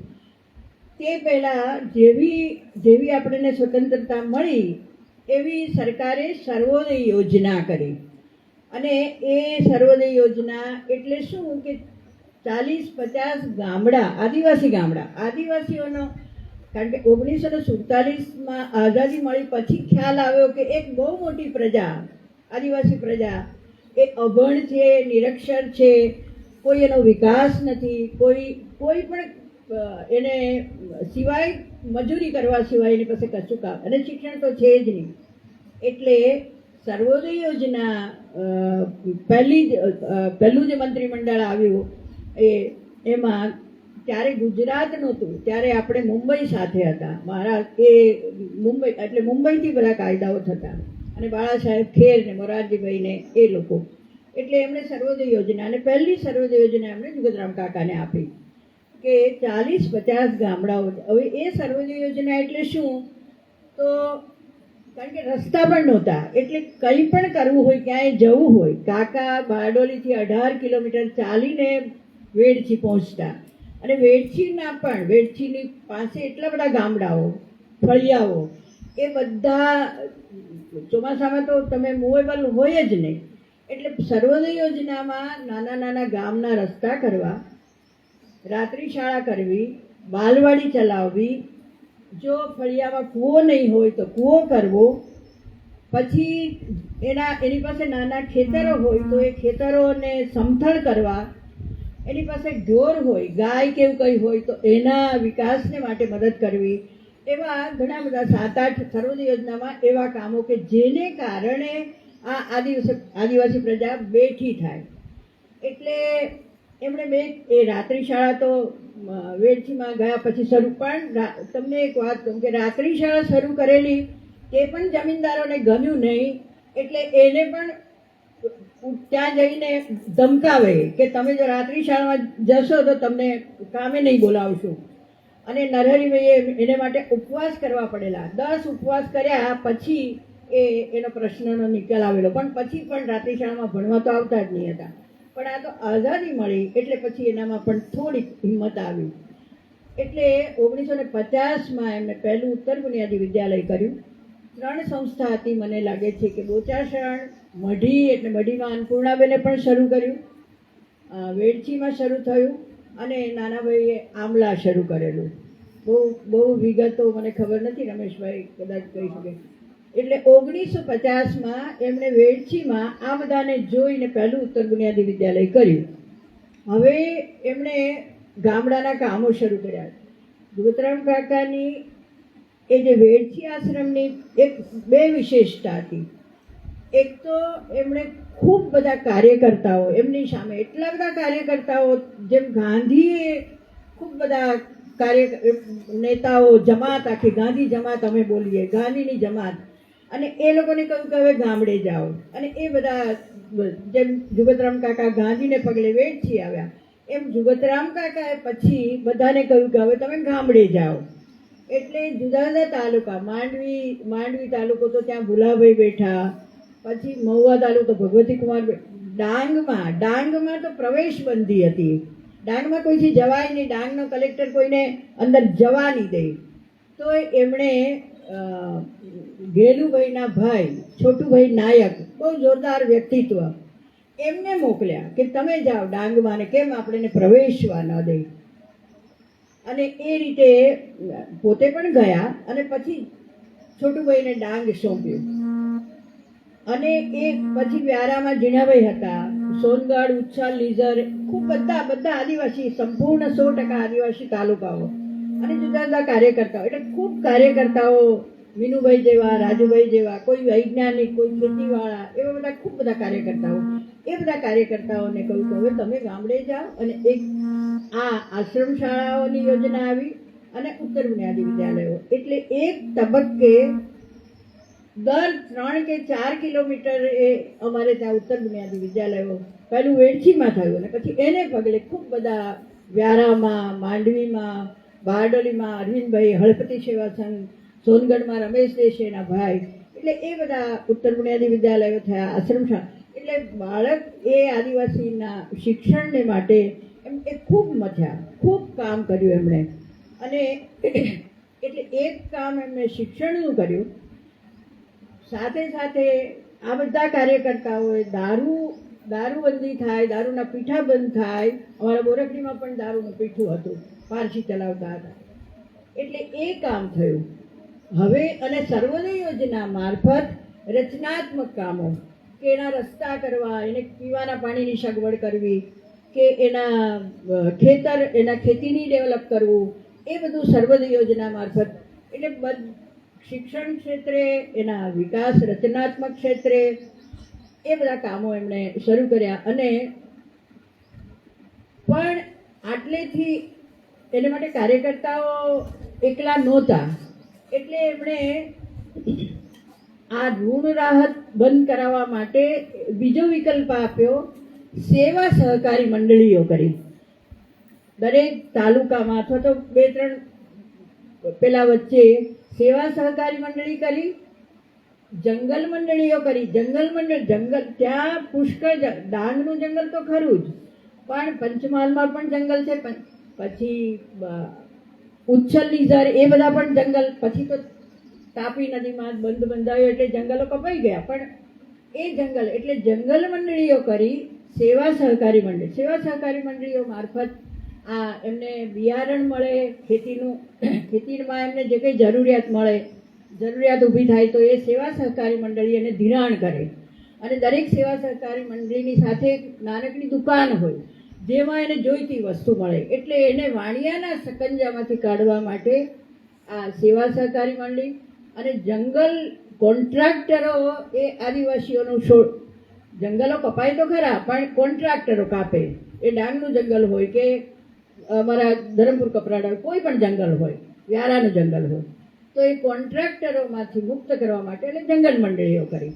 તે પહેલાં જેવી આપણને સ્વતંત્રતા મળી એવી સરકારે સર્વોદય યોજના કરી. અને એ સર્વોદય યોજના એટલે શું કે 40-50 ગામડા, આદિવાસીઓનો, કારણ કે 1947માં આઝાદી મળી પછી ખ્યાલ આવ્યો કે એક બહુ મોટી પ્રજા, આદિવાસી પ્રજા, એ અભણ છે, નિરક્ષર છે, કોઈ એનો વિકાસ નથી, કોઈ પણ એને સિવાય મજૂરી કરવા સિવાય એની પાસે કશું કામ, અને શિક્ષણ તો છે જ નહીં. એટલે સર્વોદય યોજના પહેલું જે મંત્રીમંડળ આવ્યું એમાં ત્યારે ગુજરાત નહોતું, ત્યારે આપણે મુંબઈ સાથે હતા. મુંબઈ એટલે મુંબઈથી બધા કાયદાઓ થતા, અને બાળા સાહેબ ખેર ને મોરારજીભાઈ ને એ લોકો, એટલે એમણે સર્વોદય યોજના, અને પહેલી સર્વોદય યોજના એમણે જુગતરામ કાકાને આપી કે 40-50 ગામડાઓ. હવે એ સર્વોદય યોજના એટલે શું, તો કારણ કે રસ્તા પણ નહોતા, એટલે કંઈ પણ કરવું હોય, ક્યાંય જવું હોય, કાકા બારડોલીથી 18 કિલોમીટર ચાલીને વેડછી પહોંચતા. અને વેડછીની પાસે એટલા બધા ગામડાઓ, ફળિયાઓ, એ બધા ચોમાસામાં તો તમે મૂવેબલ હોય જ નહીં. એટલે સર્વોદય યોજનામાં નાના નાના ગામના રસ્તા કરવા, રાત્રિ શાળા કરવી, બાલવાડી ચલાવવી, જો ફળિયામાં કૂવો નહીં હોય તો કૂવો કરવો, પછી એની પાસે નાના ખેતરો હોય તો એ ખેતરોને સમથળ કરવા, એની પાસે ઢોર હોય, ગાય કેવું કંઈ હોય તો એના વિકાસને માટે મદદ કરવી. એવા ઘણા બધા 7-8 સર્વોદય યોજનામાં એવા કામો કે જેને કારણે આ આદિવાસી પ્રજા બેઠી થાય. એટલે એમણે એ રાત્રિ શાળા તો વેડછીમાં ગયા પછી શરૂ, પણ તમને એક વાત કહું કે રાત્રિ શાળા શરૂ કરેલી તે પણ જમીનદારોને ગમ્યું નહીં, એટલે એને પણ ત્યાં જઈને ધમકાવે કે તમે જો રાત્રિ શાળામાં જશો તો તમને કામે નહીં બોલાવશું. અને નરહરિભાઈએ એને માટે ઉપવાસ કરવા પડેલા. 10 ઉપવાસ કર્યા પછી એનો પ્રશ્નનો નિકાલ આવેલો, પણ પછી પણ રાત્રિ શાળામાં ભણવા તો આવતા જ નહીં હતા. પણ આ તો આઝાદી મળી એટલે પછી એનામાં પણ થોડીક હિંમત આવી. એટલે 1950માં એમને પહેલું ઉત્તર બુનિયાદી વિદ્યાલય કર્યું. 3 સંસ્થા હતી, મને લાગે છે કે બોચાસણ, મઢી, એટલે મઢીમાં અન્નપૂર્ણાબેને પણ શરૂ કર્યું, વેડછીમાં શરૂ થયું, અને નાનાભાઈએ આમલા શરૂ કરેલું. બહુ વિગતો મને ખબર નથી, રમેશભાઈ કદાચ કહી શકે. એટલે 1950માં એમણે વેડછીમાં આ બધાને જોઈને પહેલું ઉત્તર બુનિયાદી વિદ્યાલય કર્યું. હવે એમણે ગામડાના કામો શરૂ કર્યા. જુગતરામ કાકાની એ જે વેડછી આશ્રમની બે વિશેષતા હતી. એક તો એમણે ખૂબ બધા કાર્યકર્તાઓ, એમની સામે એટલા બધા કાર્યકર્તાઓ, જેમ ગાંધીએ ખૂબ બધા નેતાઓ, જમાત, આખી ગાંધી જમાત અમે બોલીએ, ગાંધીની જમાત, અને એ લોકોને કહ્યું કે હવે ગામડે જાઓ. અને એ બધા જેમ જુગતરામ કાકા ગાંધીને પગલે વેડછી આવ્યા, એમ જુગતરામ કાકાએ પછી બધાને કહ્યું કે હવે તમે ગામડે જાઓ. એટલે જુદા જુદા તાલુકા, માંડવી તાલુકો તો ત્યાં ભુલાભાઈ બેઠા, પછી મહુવા તાલુકો ભગવતી કુમાર, ડાંગમાં તો પ્રવેશ બંધી હતી. ડાંગમાં કોઈથી જવાય નહીં, ડાંગનો કલેક્ટર કોઈને અંદર જવા નહીં દે. તો એમણે ગેલુભાઈના ભાઈ છોટુભાઈ નાયક, બહુ જોરદાર વ્યક્તિત્વ, એમને મોકલ્યા કે તમે જાઓ ડાંગમાં, ને કેમ આપણે પ્રવેશવા ન દે. અને એ રીતે પોતે પણ ગયા અને પછી છોટુભાઈને ડાંગ સોંપ્યું. અને એ પછી વ્યારામાં જીણાભાઈ હતા, સોનગઢ, ઉચ્છલ, લીઝર, ખૂબ બધા આદિવાસી, સંપૂર્ણ 100% આદિવાસી તાલુકાઓ અને જુદા જુદા કાર્યકર્તાઓ, એટલે ખૂબ કાર્યકર્તાઓ, મીનુભાઈ જેવા, રાજુભાઈ જેવા, કોઈ વૈજ્ઞાનિક, કોઈ ખેતીવાળા, એવા બધા ખૂબ બધા કાર્યકર્તાઓ. એ બધા કાર્યકર્તાઓને કહ્યું કે હવે તમે ગામડે જાઓ. અને એક આ આશ્રમ શાળાઓની યોજના આવી અને ઉત્તર બુનિયાદી વિદ્યાલયો. એટલે એક તબક્કે દર 3 કે 4 કિલોમીટર એ અમારે ત્યાં ઉત્તર બુનિયાદી વિદ્યાલયો, પહેલું વેડછીમાં થયું અને પછી એને પગલે ખૂબ બધા વ્યારામાં, માંડવીમાં, બારડોલીમાં અરવિંદભાઈ, હળપતિ સેવા સંઘ, સોનગઢમાં રમેશ દેશેના ભાઈ, એટલે એ બધા ઉત્તર બુનિયાદી વિદ્યાલયો થયા, આશ્રમ શાળા. એટલે બાળક એ આદિવાસીના શિક્ષણને માટે એ ખૂબ મથ્યા, ખૂબ કામ કર્યું એમણે. અને એટલે એક કામ એમણે શિક્ષણનું કર્યું, સાથે સાથે આ બધા કાર્યકર્તાઓએ દારૂબંધી થાય, દારૂના પીઠા બંધ થાય. અમારા બોરકડીમાં પણ દારૂનું પીઠું હતું, પારસી ચલાવતા હતા. એટલે એ કામ થયું. હવે અને સર્વોદય યોજના મારફત રચનાત્મક કામો, કે એના રસ્તા કરવા, એને પીવાના પાણીની સગવડ કરવી, કે એના ખેતીની ડેવલપ કરવું, એ બધું સર્વોદય યોજના મારફત. એટલે શિક્ષણ ક્ષેત્રે, એના વિકાસ, રચનાત્મક ક્ષેત્રે એ બધા કામો એમણે શરૂ કર્યા. અને પણ આટલેથી એને માટે કાર્યકર્તાઓ એકલા નહોતા, એટલે એમણે આ ઋણ રાહત બંધ કરાવવા માટે બીજો વિકલ્પ આપ્યો, સેવા સહકારી મંડળીઓ કરી. દરેક તાલુકામાં અથવા તો 2-3 પેલા વચ્ચે સેવા સહકારી મંડળી કરી, જંગલ મંડળીઓ કરી. જંગલ ત્યાં પુષ્કળ, ડાંગનું જંગલ તો ખરું જ, પણ પંચમહાલમાં પણ જંગલ છે, પછી ઉચ્છલ, લીઝર, એ બધા પણ જંગલ. પછી તો તાપી નદીમાં બંધ બંધાયો એટલે જંગલો કપાઈ ગયા, પણ એ જંગલ, એટલે જંગલ મંડળીઓ કરી, સેવા સહકારી મંડળીઓ મારફત આ એમને બિયારણ મળે, ખેતીમાં એમને જે કંઈ જરૂરિયાત ઊભી થાય તો એ સેવા સહકારી મંડળી એને ધિરાણ કરે. અને દરેક સેવા સહકારી મંડળીની સાથે એક નાનકડી દુકાન હોય, જેમાં એને જોઈતી વસ્તુ મળે. એટલે એને વાણિયાના સકંજામાંથી કાઢવા માટે આ સેવા સહકારી મંડળી. અને જંગલ કોન્ટ્રાક્ટરો એ આદિવાસીઓનું જંગલો કપાય તો ખરા, પણ કોન્ટ્રાક્ટરો કાપે. એ ડાંગનું જંગલ હોય કે અમારા ધરમપુર કપરાડા, કોઈ પણ જંગલ હોય, વ્યારાનું જંગલ હોય, તો એ કોન્ટ્રાક્ટરોમાંથી મુક્ત કરવા માટે એટલે જંગલ મંડળીઓ કરી.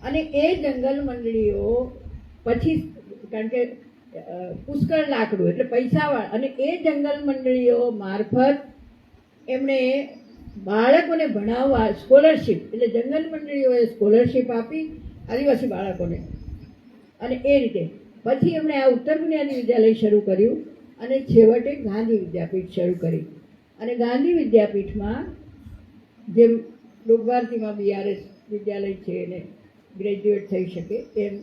અને એ જંગલ મંડળીઓ પછી, કારણ કે પુષ્કળ લાકડું એટલે પૈસાવાળા, અને એ જંગલ મંડળીઓ મારફત એમણે બાળકોને ભણાવવા સ્કોલરશીપ, એટલે જંગલ મંડળીઓએ સ્કોલરશીપ આપી આદિવાસી બાળકોને. અને એ રીતે પછી એમણે આ ઉત્તર બુનિયાદી વિદ્યાલય શરૂ કર્યું અને છેવટે ગાંધી વિદ્યાપીઠ શરૂ કરી. અને ગાંધી વિદ્યાપીઠમાં જેમ લોકભારતીમાં BRS વિદ્યાલય છે એને ગ્રેજ્યુએટ થઈ શકે, એમ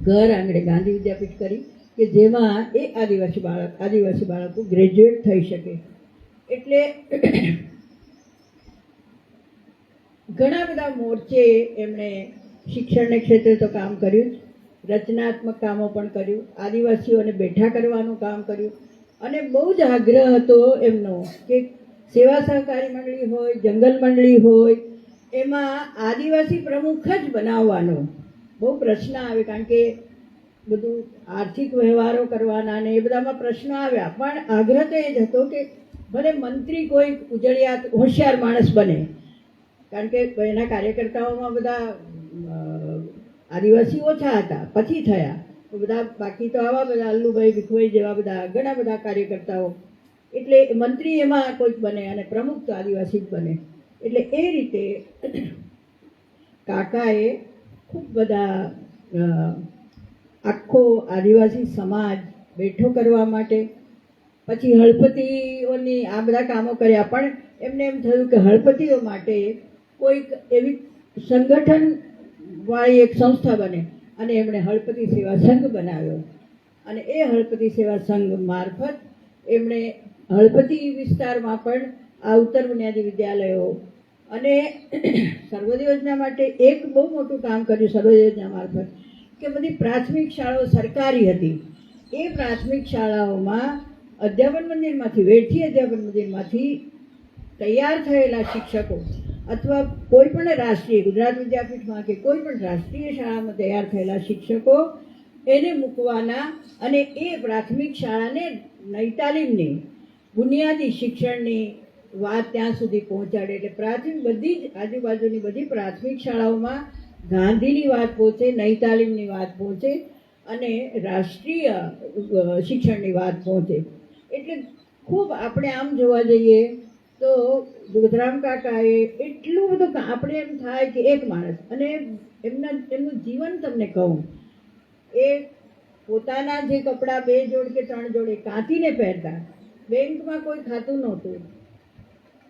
ઘર આંગણે ગાંધી વિદ્યાપીઠ કરી કે જેમાં એ આદિવાસી બાળકો ગ્રેજ્યુએટ થઈ શકે. એટલે ઘણા બધા મોરચે એમણે શિક્ષણને ક્ષેત્રે તો કામ કર્યું જ, રચનાત્મક કામો પણ કર્યું, આદિવાસીઓને બેઠા કરવાનું કામ કર્યું, અને બહુ જ આગ્રહ હતો એમનો કે સેવા સહકારી મંડળી હોય, જંગલ મંડળી હોય, એમાં આદિવાસી પ્રમુખ જ બનાવવાનો બહુ પ્રશ્ન આવે, કારણ કે બધું આર્થિક વ્યવહારો કરવાના ને એ બધામાં પ્રશ્નો આવ્યા, પણ આગ્રહ તો એ જ હતો કે ભલે મંત્રી કોઈ ઉજળિયાત હોશિયાર માણસ બને, કારણ કે એના કાર્યકર્તાઓમાં બધા આદિવાસી ઓછા હતા, પછી થયા બધા, બાકી તો આવા બધા અલ્લુભાઈ ભીખભાઈ જેવા બધા ઘણા બધા કાર્યકર્તાઓ, એટલે મંત્રી એમાં કોઈક બને અને પ્રમુખ તો આદિવાસી જ બને. એટલે એ રીતે કાકાએ ખૂબ બધા આખો આદિવાસી સમાજ બેઠો કરવા માટે, પછી હળપતિઓની આ બધા કામો કર્યા, પણ એમને એમ થયું કે હળપતિઓ માટે કોઈક એવી સંગઠન વાળી એક સંસ્થા બને, અને એમણે હળપતિ સેવા સંઘ બનાવ્યો, અને એ હળપતિ સેવા સંઘ મારફત એમણે હળપતિ વિસ્તારમાં પણ આ ઉત્તર બુનિયાદી વિદ્યાલયો અને સર્વોદય યોજના માટે એક બહુ મોટું કામ કર્યું સર્વોદય યોજના મારફત, કે બધી પ્રાથમિક શાળાઓ સરકારી હતી, એ પ્રાથમિક શાળાઓમાં અધ્યાપન મંદિરમાંથી, વેઠી અધ્યાપન મંદિરમાંથી તૈયાર થયેલા શિક્ષકો અથવા કોઈ પણ રાષ્ટ્રીય, ગુજરાત વિદ્યાપીઠમાં કે કોઈ પણ રાષ્ટ્રીય શાળામાં તૈયાર થયેલા શિક્ષકો એને મૂકવાના, અને એ પ્રાથમિક શાળાને નઈ તાલીમની બુનિયાદી શિક્ષણની વાત ત્યાં સુધી પહોંચાડે. એટલે પ્રાથમિક બધી જ આજુબાજુની બધી પ્રાથમિક શાળાઓમાં ગાંધીની વાત પહોંચે, નઈ તાલીમની વાત પહોંચે, અને રાષ્ટ્રીય શિક્ષણની વાત પહોંચે. એટલે ખૂબ આપણે આમ જોવા જઈએ તો દુધરામ કાકાએ એટલું બધું, આપણે એમ થાય કે એક માણસ, અને એમનું જીવન તમને કહું, એ પોતાના જે કપડાં 2 જોડ કે 3 જોડ એ કાંતીને પહેરતા, બેંકમાં કોઈ ખાતું નહોતું,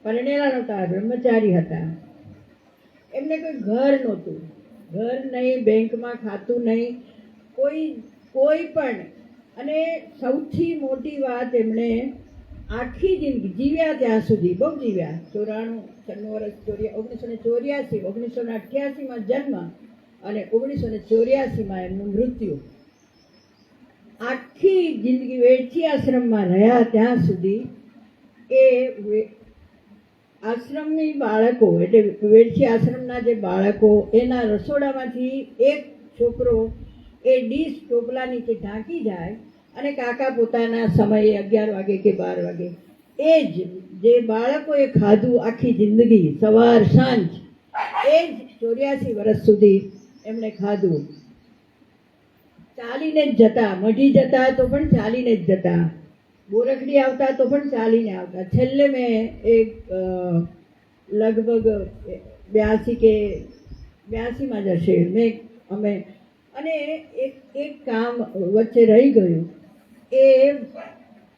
પરણેલા નહોતા, બ્રહ્મચારી હતા, એમને કોઈ ઘર નહોતું, ઘર નહીં, બેંકમાં ખાતું નહીં, કોઈ પણ. અને સૌથી મોટી વાત, એમણે આખી જિંદગી જીવ્યા ત્યાં સુધી, બહુ જીવ્યા, 94 વર્ષ, 1984 જન્મ અને 1984 એમનું મૃત્યુ. આખી જિંદગી વેઠી આશ્રમમાં રહ્યા ત્યાં સુધી એ આશ્રમની બાળકો, એટલે વેઠી આશ્રમના જે બાળકો, એના રસોડામાંથી એક છોકરો એ ડીશ ટોપલા નીચે ઢાંકી જાય, અને કાકા પોતાના સમયે 11 વાગે કે 12 વાગે એ જ જે બાળકોએ ખાધું આખી જિંદગી, સવાર સાંજ, એ જ 84 વર્ષ સુધી એમણે ખાધું. ચાલીને જ જતા, મઢી જતા તો પણ ચાલીને જ જતા, બોરખડી આવતા તો પણ ચાલીને આવતા. છેલ્લે મેં એક લગભગ 82 જ હશે, અમે, અને એક કામ વચ્ચે રહી ગયું, એ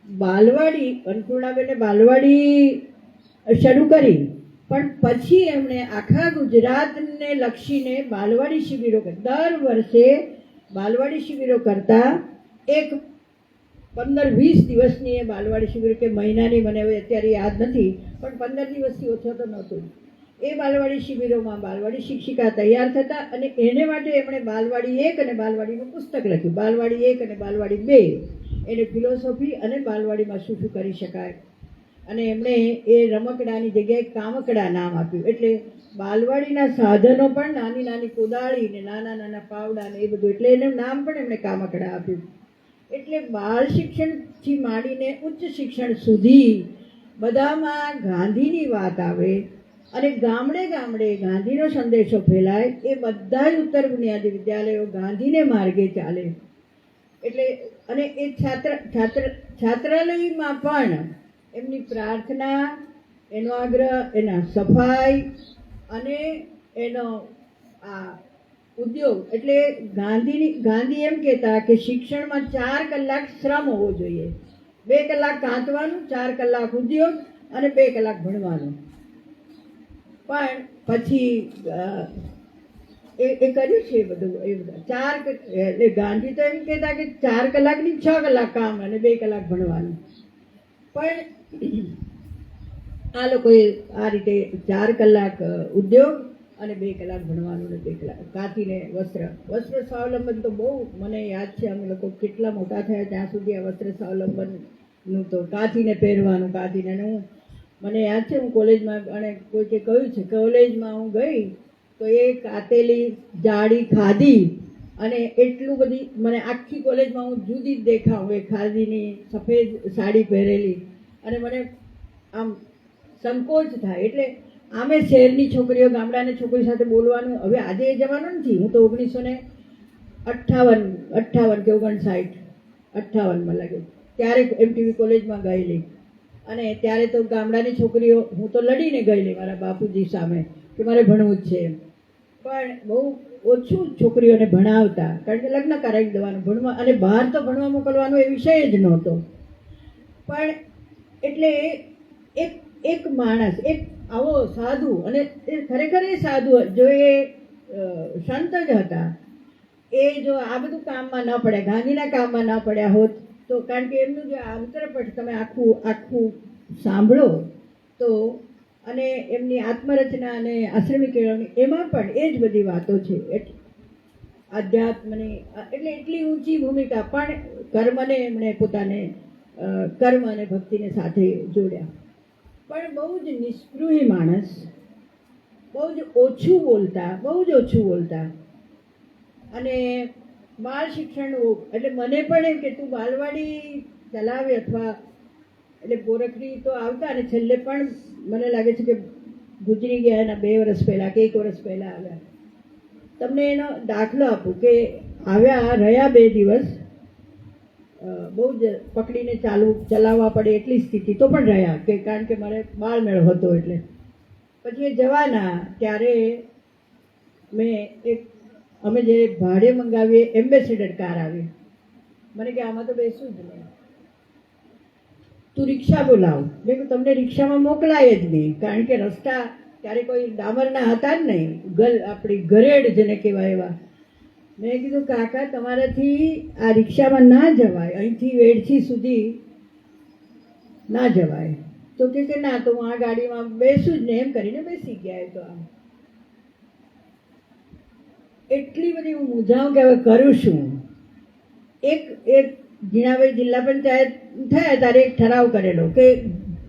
બાલવાડી, અન્નપૂર્ણાબેને બાલવાડી શરૂ કરી, પણ પછી એમણે આખા ગુજરાતને લક્ષીને બાલવાડી શિબિરો કરી. દર વર્ષે બાલવાડી શિબિરો કરતા, એક 15-20 દિવસની એ બાલવાડી શિબિરો, કે મહિનાની, મને હવે અત્યારે યાદ નથી, પણ 15 દિવસથી ઓછો તો નહોતું. એ બાલવાડી શિબિરોમાં બાલવાડી શિક્ષિકા તૈયાર થતા, અને એને માટે એમણે બાલવાડી 1 અને બાલવાડીનું પુસ્તક લખ્યું, બાલવાડી 1 અને બાલવાડી 2, એને ફિલોસોફી અને બાલવાડીમાં શું શું કરી શકાય. અને એમણે એ રમકડાની જગ્યાએ કામકડા નામ આપ્યું. એટલે બાલવાડીના સાધનો પણ નાની નાની કોદાળી ને નાના નાના પાવડા ને એ બધું, એટલે એનું નામ પણ એમણે કામકડા આપ્યું. એટલે બાળ શિક્ષણથી માંડીને ઉચ્ચ શિક્ષણ સુધી બધામાં ગાંધીની વાત આવે, અને ગામડે ગામડે ગાંધીનો સંદેશો ફેલાય. એ બધા જ ઉત્તર બુનિયાદી વિદ્યાલયો ગાંધીને માર્ગે ચાલે. એટલે અને એ છાત્રાલયમાં પણ એમની પ્રાર્થના, એનો આગ્રહ, એના સફાઈ અને એનો આ ઉદ્યોગ, એટલે ગાંધી એમ કહેતા કે શિક્ષણમાં 4 કલાક શ્રમ હોવો જોઈએ, 2 કલાક કાંતવાનું, 4 કલાક ઉદ્યોગ અને 2 કલાક ભણવાનું. પણ પછી એ કર્યું છે બધું, એ બધા 4, એટલે ગાંધી તો એમ કહેતા કે 4 કલાકની 6 કલાક કામ અને 2 કલાક ભણવાનું. પણ આ લોકોએ આ રીતે 4 કલાક ઉદ્યોગ અને 2 કલાક ભણવાનું ને 2 કલાક કાંતીને વસ્ત્ર સ્વાવલંબન તો બહુ મને યાદ છે. અમે લોકો કેટલા મોટા થયા ત્યાં સુધી આ વસ્ત્ર સ્વાવલંબનનું તો કાંતીને પહેરવાનું કાંતીને. અને મને યાદ છે હું કોલેજમાં અને કોઈકે કહ્યું છે કોલેજમાં હું ગઈ તો એ કાતેલી જાડી ખાદી અને એટલું બધી મને આખી કોલેજમાં હું જુદી જ દેખાઉં એ ખાદીની સફેદ સાડી પહેરેલી અને મને આમ સંકોચ થાય. એટલે આમે શહેરની છોકરીઓ ગામડાની છોકરી સાથે બોલવાનું હવે આજે એ જમાનો નથી. હું તો 1958 કે 59 લાગે ત્યારે MTV કોલેજમાં ગયેલી અને ત્યારે તો ગામડાની છોકરીઓ હું તો લડીને ગયેલી મારા બાપુજી સામે કે મારે ભણવું જ છે. પણ બહુ ઓછું છોકરીઓને ભણાવતા કારણ કે લગ્ન કરાવી દેવાનું ભણવા અને બહાર તો ભણવા મોકલવાનો એ વિષય જ નહોતો. પણ એટલે એક માણસ એક આવો સાધુ અને એ ખરેખર એ સાધુ જો એ સંત જ હતા એ જો આ બધું કામમાં ન પડ્યા ગાંધીના કામમાં ન પડ્યા હોત તો કારણ કે એમનું જે આંતરપટ તમે આખું સાંભળો તો અને એમની આત્મરચના અને આશ્રમી કેળવણી એમાં પણ એ જ બધી વાતો છે. આધ્યાત્મની એટલે એટલી ઊંચી ભૂમિકા પણ કર્મને એમણે પોતાને કર્મ અને ભક્તિને સાથે જોડ્યા. પણ બહુ જ નિસ્પૃહી માણસ, બહુ જ ઓછું બોલતા અને બાળ શિક્ષણનું એટલે મને પણ એમ કે તું બાલવાડી ચલાવે અથવા એટલે ગોરખડી તો આવતા અને છેલ્લે પણ મને લાગે છે કે ગુજરી ગયા એના 2 વર્ષ પહેલાં કે 1 વર્ષ પહેલાં આવ્યા. તમને એનો દાખલો આપું કે આવ્યા રહ્યા 2 દિવસ બહુ જ પકડીને ચલાવવા પડે એટલી સ્થિતિ તો પણ રહ્યા કે કારણ કે મારે બાળમેળ હતો એટલે પછી એ જવાના ત્યારે અમે જે ભાડે મંગાવીએ એમ્બેસેડર કાર આવી મને કે આમાં તો બેસવું જ નહીં તું રિક્ષા બોલાવ. મેં કહ્યું તમને રિક્ષામાં મોકલાય જ નહીં કારણ કે રસ્તા ત્યારે કોઈ ડામરના હતા જ નહીં આપણી ગરેડ જેને કહેવાય એવા. મેં કીધું કાકા તમારાથી આ રિક્ષામાં ના જવાય અહીંથી વેડછી સુધી ના જવાય તો કે ના તો હું આ ગાડીમાં બેસું જ ને એમ કરીને બેસી ગયા. તો આમ એટલી બધી હું મૂંઝાઉં કે હવે કરું શું. એક જીણાભાઈ જિલ્લા પંચાયત થયા ત્યારે એક ઠરાવ કરેલો કે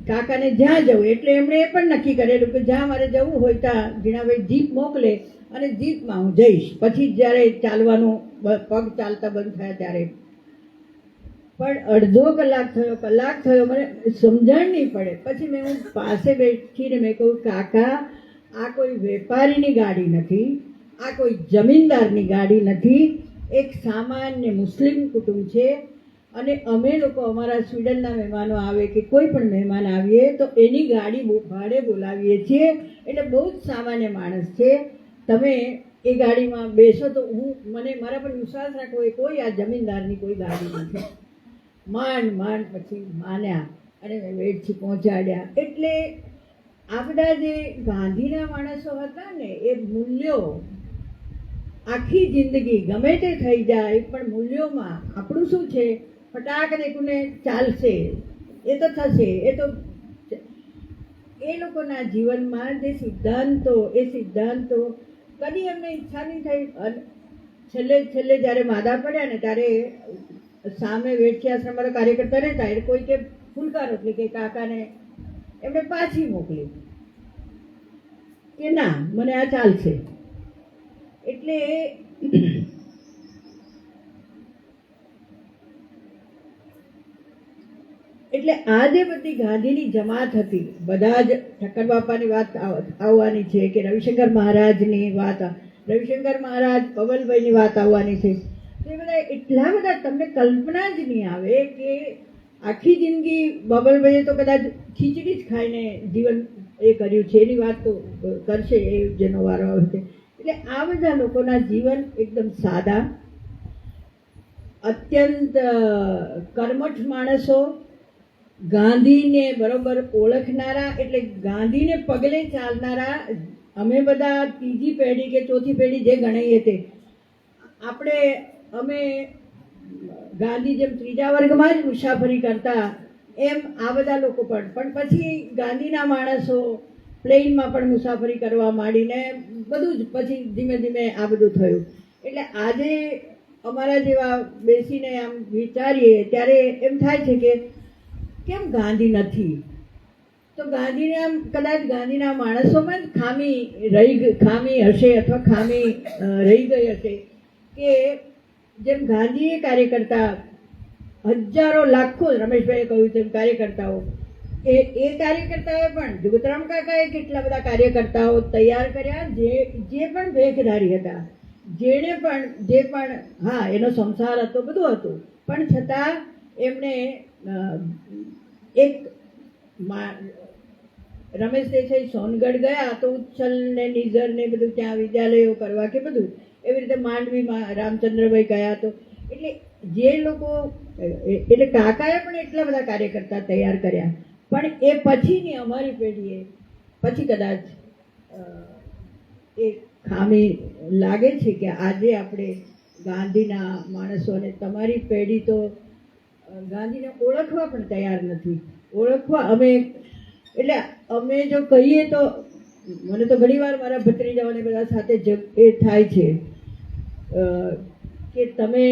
કાકાને જ્યાં જવું એટલે એમણે એ પણ નક્કી કરેલું કે જ્યાં મારે જવું હોય ત્યાં જીણાભાઈ જીપ મોકલે અને જીપમાં હું જઈશ. પછી જ્યારે ચાલવાનું પગ ચાલતા બંધ થયા ત્યારે પણ અડધો કલાક થયો મને સમજણ નહીં પડે. પછી મેં હું પાસે બેઠીને મેં કહ્યું કાકા આ કોઈ વેપારીની ગાડી નથી, આ કોઈ જમીનદારની ગાડી નથી, એક સામાન્ય મુસ્લિમ કુટુંબ છે અને અમે લોકો અમારા સ્વીડનના મહેમાનો આવે કે કોઈ પણ મહેમાન આવીએ તો એની ગાડી ભાડે બોલાવીએ છીએ એટલે બહુ જ સામાન્ય માણસ છે. તમે એ ગાડીમાં બેસો તો મને મારા પર વિશ્વાસ રાખવો એ કોઈ આ જમીનદારની કોઈ ગાડી નથી. માંડ પછી માન્યા અને મેં વેડથી પહોંચાડ્યા. એટલે આ બધા જે ગાંધીના માણસો હતા ને એ મૂલ્યો આખી જિંદગી ગમે તે થઈ જાય પણ મૂલ્યોમાં આપણું શું છે ફટાક દેખુને ચાલશે એ તો થશે એ તો એ લોકોના જીવનમાં જે સિદ્ધાંતો કદી એમને ઈચ્છા નહીં થઈ. છેલ્લે જ્યારે માદા પડ્યા ને ત્યારે સામે વેઠી આશ્રમમાં કાર્યકર્તા રહેતા એટલે કોઈ કે ફૂલકા રોટલી કે કાકાને એમણે પાછી મોકલી કે ના મને આ ચાલશે. એટલે આ જે બધી ગાંધીની જમાત હતી બધા જ ઠક્કર બાપાની વાત આવવાની છે કે રવિશંકર મહારાજની વાત રવિશંકર મહારાજ પવલભાઈની વાત આવવાની છે. તો એ બધા એટલા બધા તમને કલ્પના જ નહીં આવે કે આખી જિંદગી બબલભાઈએ તો કદાચ ખીચડી જ ખાઈને જીવન એ કર્યું છે એની વાત તો કરશે એ જેનો વારો આવે છે. એટલે આ બધા લોકોના જીવન એકદમ સાદા અત્યંત કર્મઠ માણસો, ગાંધીને બરોબર ઓળખનારા એટલે ગાંધીને પગલે ચાલનારા. અમે બધા ત્રીજી પેઢી કે ચોથી પેઢી જે ગણાઈએ તે અમે ગાંધી જેમ ત્રીજા વર્ગમાં જ મુસાફરી કરતા એમ આ બધા લોકો પણ પછી ગાંધીના માણસો પ્લેનમાં પણ મુસાફરી કરવા માંડીને બધું જ પછી ધીમે ધીમે આ બધું થયું. એટલે આજે અમારા જેવા બેસીને આમ વિચારીએ ત્યારે એમ થાય છે કે કેમ ગાંધી નથી? તો ગાંધીને આમ કદાચ ગાંધીના માણસોમાં જ ખામી હશે અથવા ખામી રહી ગઈ હશે કે જેમ ગાંધીએ કાર્યકર્તા હજારો લાખો, રમેશભાઈએ કહ્યું તેમ કાર્યકર્તાઓ, એ કાર્યકર્તાઓએ પણ જગતરામ કાકાએ કેટલા બધા કાર્યકર્તાઓ તૈયાર કર્યા જે પણ ભેખધારી હતા, જે પણ હા એનો સંસાર હતો, બધું હતું, પણ છતાં એમણે એક રમેશ દેસાઈ સોનગઢ ગયા તો ઉચ્છલ ને નિઝર ને બધું ત્યાં વિદ્યાલયો કરવા કે બધું એવી રીતે માંડવીમાં રામચંદ્રભાઈ ગયા તો એટલે જે લોકો એટલે કાકાએ પણ એટલા બધા કાર્યકર્તા તૈયાર કર્યા. પણ એ પછીની અમારી પેઢીએ પછી કદાચ એ ખામી લાગે છે કે આજે આપણે ગાંધીના માણસોને, તમારી પેઢી તો ગાંધીને ઓળખવા પણ તૈયાર નથી. અમે જો કહીએ તો મને તો ઘણીવાર મારા ભત્રીજાઓને બધા સાથે એ થાય છે કે તમે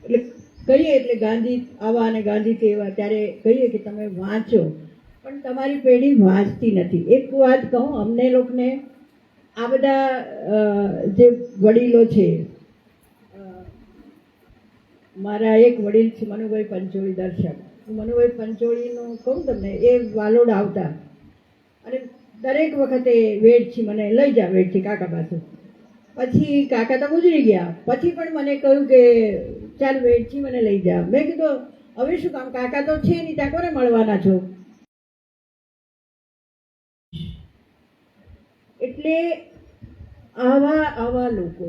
એટલે કહીએ એટલે ગાંધી આવા અને ગાંધી તેવા, ત્યારે કહીએ કે તમે વાંચો, પણ તમારી પેઢી વાંચતી નથી. એક વાત કહું, અમને લોકોને આ બધા જે વડીલો છે, મારા એક વડીલ છે મનુભાઈ પંચોળી, દર્શક, મનુભાઈ પંચોળીનું કહું તમને, એ વાલોડ આવતા અને દરેક વખતે વેડછી મને લઈ જા, વેડછી કાકા પાસે. પછી કાકા તો ગુજરી ગયા, પછી પણ મને કહ્યું કે ચાલ વેડછી મને લઈ જા. મેં કીધું હવે શું કામ, કાકા તો છે નહીં, ત્યાં કોને મળવાના છો? એટલે આવા લોકો,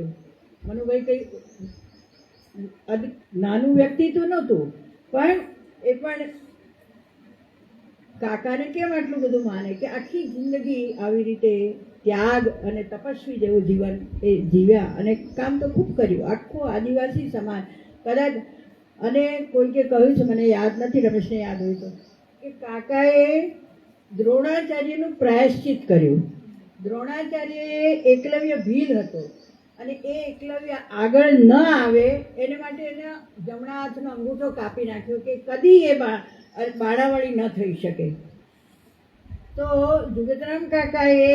મનુભાઈ કઈ નાનું વ્યક્તિત્વ નહોતું, પણ એ પણ કાકાને કેમ આટલું બધું માને કે આખી જિંદગી આવી રીતે ત્યાગ અને તપસ્વી જેવું જીવન એ જીવ્યા અને કામ તો ખૂબ કર્યું. આખો આદિવાસી સમાજ કદાચ, અને કોઈકે કહ્યું છે, મને યાદ નથી, રમેશને યાદ હોય તો, કે કાકાએ દ્રોણાચાર્યનું પ્રાયશ્ચિત કર્યું. દ્રોણાચાર્યએ એકલવ્ય ભીલ હતો અને એ એકલવ્ય આગળ ન આવે એને માટે એના જમણા હાથનો અંગૂઠો કાપી નાખ્યો કે કદી એ બાણાવાળી ન થઈ શકે. તો જુગતરામ કાકાએ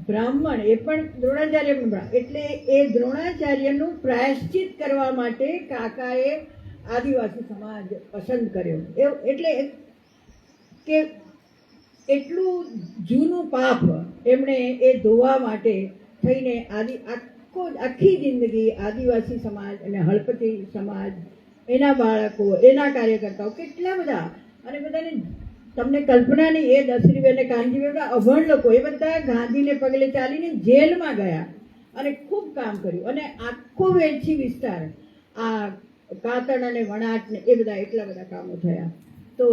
બ્રાહ્મણ, એ પણ દ્રોણાચાર્ય પણ બ્રાહ્મણ, એટલે એ દ્રોણાચાર્યનું પ્રાયશ્ચિત કરવા માટે કાકાએ આદિવાસી સમાજ પસંદ કર્યો. એટલે કે એટલું જૂનું પાપ એમણે એ ધોવા માટે થઈને આખી જિંદગી આદિવાસી સમાજ અને હળપતિ સમાજ, એના બાળકો, એના કાર્યકર્તાઓ કેટલા બધા, અને બધાને તમને કલ્પનાની, એ દસરીબેન અને કાનજીબેન અભણ લોકો, એ બધા ગાંધીને પગલે ચાલીને જેલમાં ગયા અને ખૂબ કામ કર્યું. અને આખો વેડછી વિસ્તાર, આ કાતણ અને વણાટ ને એ બધા એટલા બધા કામો થયા. તો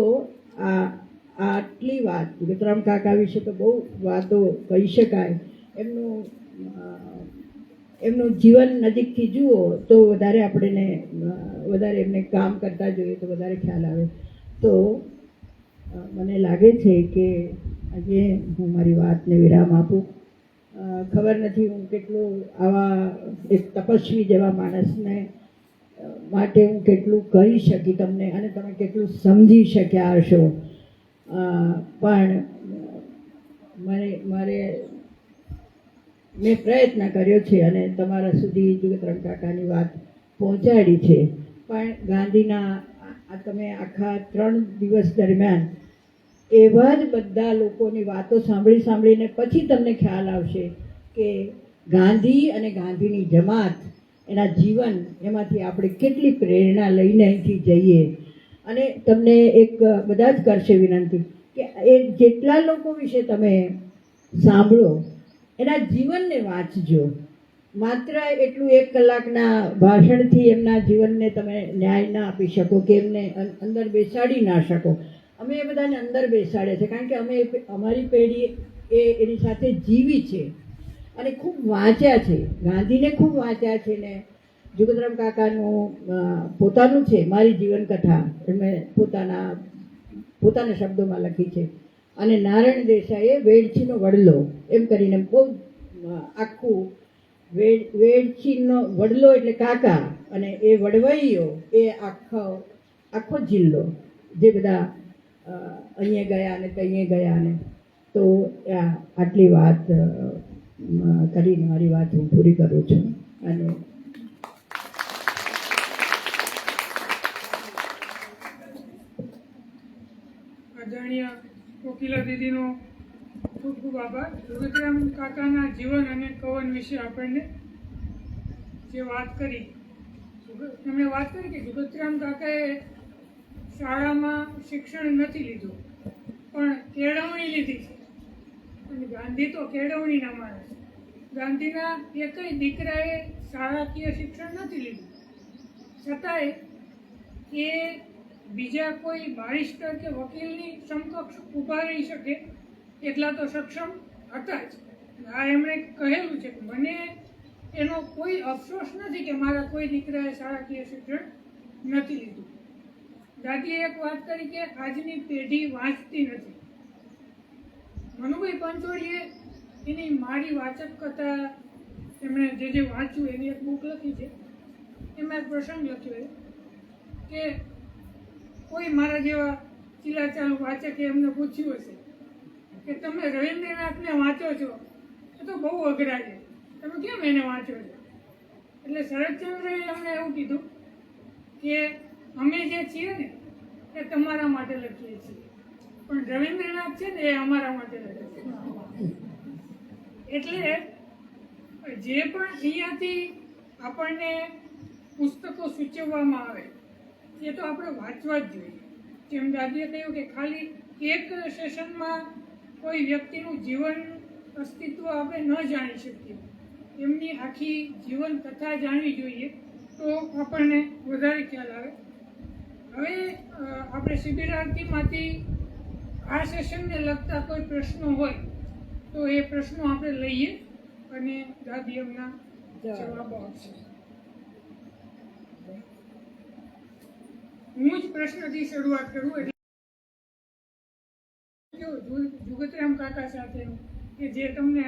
આટલી વાત જગતરામ કાકા વિશે તો બહુ વાતો કહી શકાય. એમનું જીવન નજીકથી જુઓ તો વધારે એમને કામ કરતા જોઈએ તો વધારે ખ્યાલ આવે. તો મને લાગે છે કે આજે હું મારી વાતને વિરામ આપું. ખબર નથી હું કેટલું આવા એક તપસ્વી જેવા માણસને માટે હું કેટલું કહી શકી તમને, અને તમે કેટલું સમજી શક્યા હશો. પણ મેં પ્રયત્ન કર્યો છે અને તમારા સુધી જગતરામ કાકાની વાત પહોંચાડી છે. પણ ગાંધીના તમે આખા 3 દિવસ દરમિયાન એવા જ બધા લોકોની વાતો સાંભળીને પછી તમને ખ્યાલ આવશે કે ગાંધી અને ગાંધીની જમાત, એના જીવન, એમાંથી આપણે કેટલી પ્રેરણા લઈને અહીંથી જઈએ. અને તમને એક બધા જ કરશે વિનંતી કે એ જેટલા લોકો વિશે તમે સાંભળો એના જીવનને વાંચજો. માત્ર એટલું 1 કલાકના ભાષણથી એમના જીવનને તમે ન્યાય ના આપી શકો કે એમને અંદર બેસાડી ના શકો. અમે એ બધાને અંદર બેસાડે છે કારણ કે અમારી પેઢી એની સાથે જીવી છે અને ખૂબ વાંચ્યા છે. ગાંધીને ખૂબ વાંચ્યા છે ને જગતરામ કાકાનું પોતાનું છે, મારી જીવનકથા એમણે પોતાના શબ્દોમાં લખી છે. અને નારાયણ દેસાઈએ વેડછીનો વડલો એમ કરીને બહુ આખું વેડછીનો વડલો એટલે કાકા અને એ વડવૈયો એ આખો જિલ્લો જે બધા અહીંયા ગયા ને ત્યાં ગયા ને તો આટલી વાત કરીને મારી વાત હું પૂરી કરું છું. અને આદરણીય કોકિલા દીદીનો ખૂબ ખૂબ આભાર. જુગતરામ કાકાના જીવન અને કવન વિશે આપણને જે વાત કરી, એમણે વાત કરી કે જુગતરામ કાકાએ શાળામાં શિક્ષણ નથી લીધું પણ કેળવણી લીધી છે. અને ગાંધી તો કેળવણીના માણસ. ગાંધીના એકય દીકરાએ શાળાકીય શિક્ષણ નથી લીધું, છતાંય એ બીજા કોઈ બારિસ્ટર કે વકીલની સમકક્ષ ઊભા રહી શકે એટલા તો સક્ષમ હતા જ. આ એમણે કહેલું છે કે મને એનો કોઈ અફસોસ નથી કે મારા કોઈ દીકરાએ શાળાકીય શિક્ષણ નથી લીધું. દાદીએ એક વાત કરી કે આજની પેઢી વાંચતી નથી. મનુભાઈ પંચોળીએ એની મારી વાચક કથા એમણે જે વાંચ્યું એની એક બુક લખી છે. એમાં એક પ્રસંગ લખ્યો કે કોઈ મારા જેવા ચીલાચાલુ વાચકે એમને પૂછ્યું હશે કે તમે રવિન્દ્રનાથને વાંચો છો, એ તો બહુ અઘરા છે, તમે કેમ એને વાંચો છો? એટલે શરદચંદ્રએ એમને એવું કીધું કે અમે જે છીએ ને એ તમારા માટે લખીએ છીએ, પણ રવિન્દ્રનાથ છે ને એ અમારા માટે લખે છે. એટલે જે પણ અહીંયાથી આપણને પુસ્તકો સૂચવવામાં આવે એ તો આપણે વાંચવા જ જોઈએ. જેમ દાદીએ કહ્યું કે ખાલી એક સેશનમાં કોઈ વ્યક્તિનું જીવન અસ્તિત્વ આપણે ન જાણી શકીએ, એમની આખી જીવન કથા જાણવી જોઈએ તો આપણને વધારે ખ્યાલ આવે. હવે આપણે શિબિરાર્થીમાંથી આ સેશનને લગતા કોઈ પ્રશ્નો હોય તો એ પ્રશ્નો આપણે લઈએ અને દાદી એમના જવાબો આપશે. હું જ પ્રશ્નથી શરૂઆત કરું. એટલે જુગતરામ કાકા સાથેનું કે જે તમને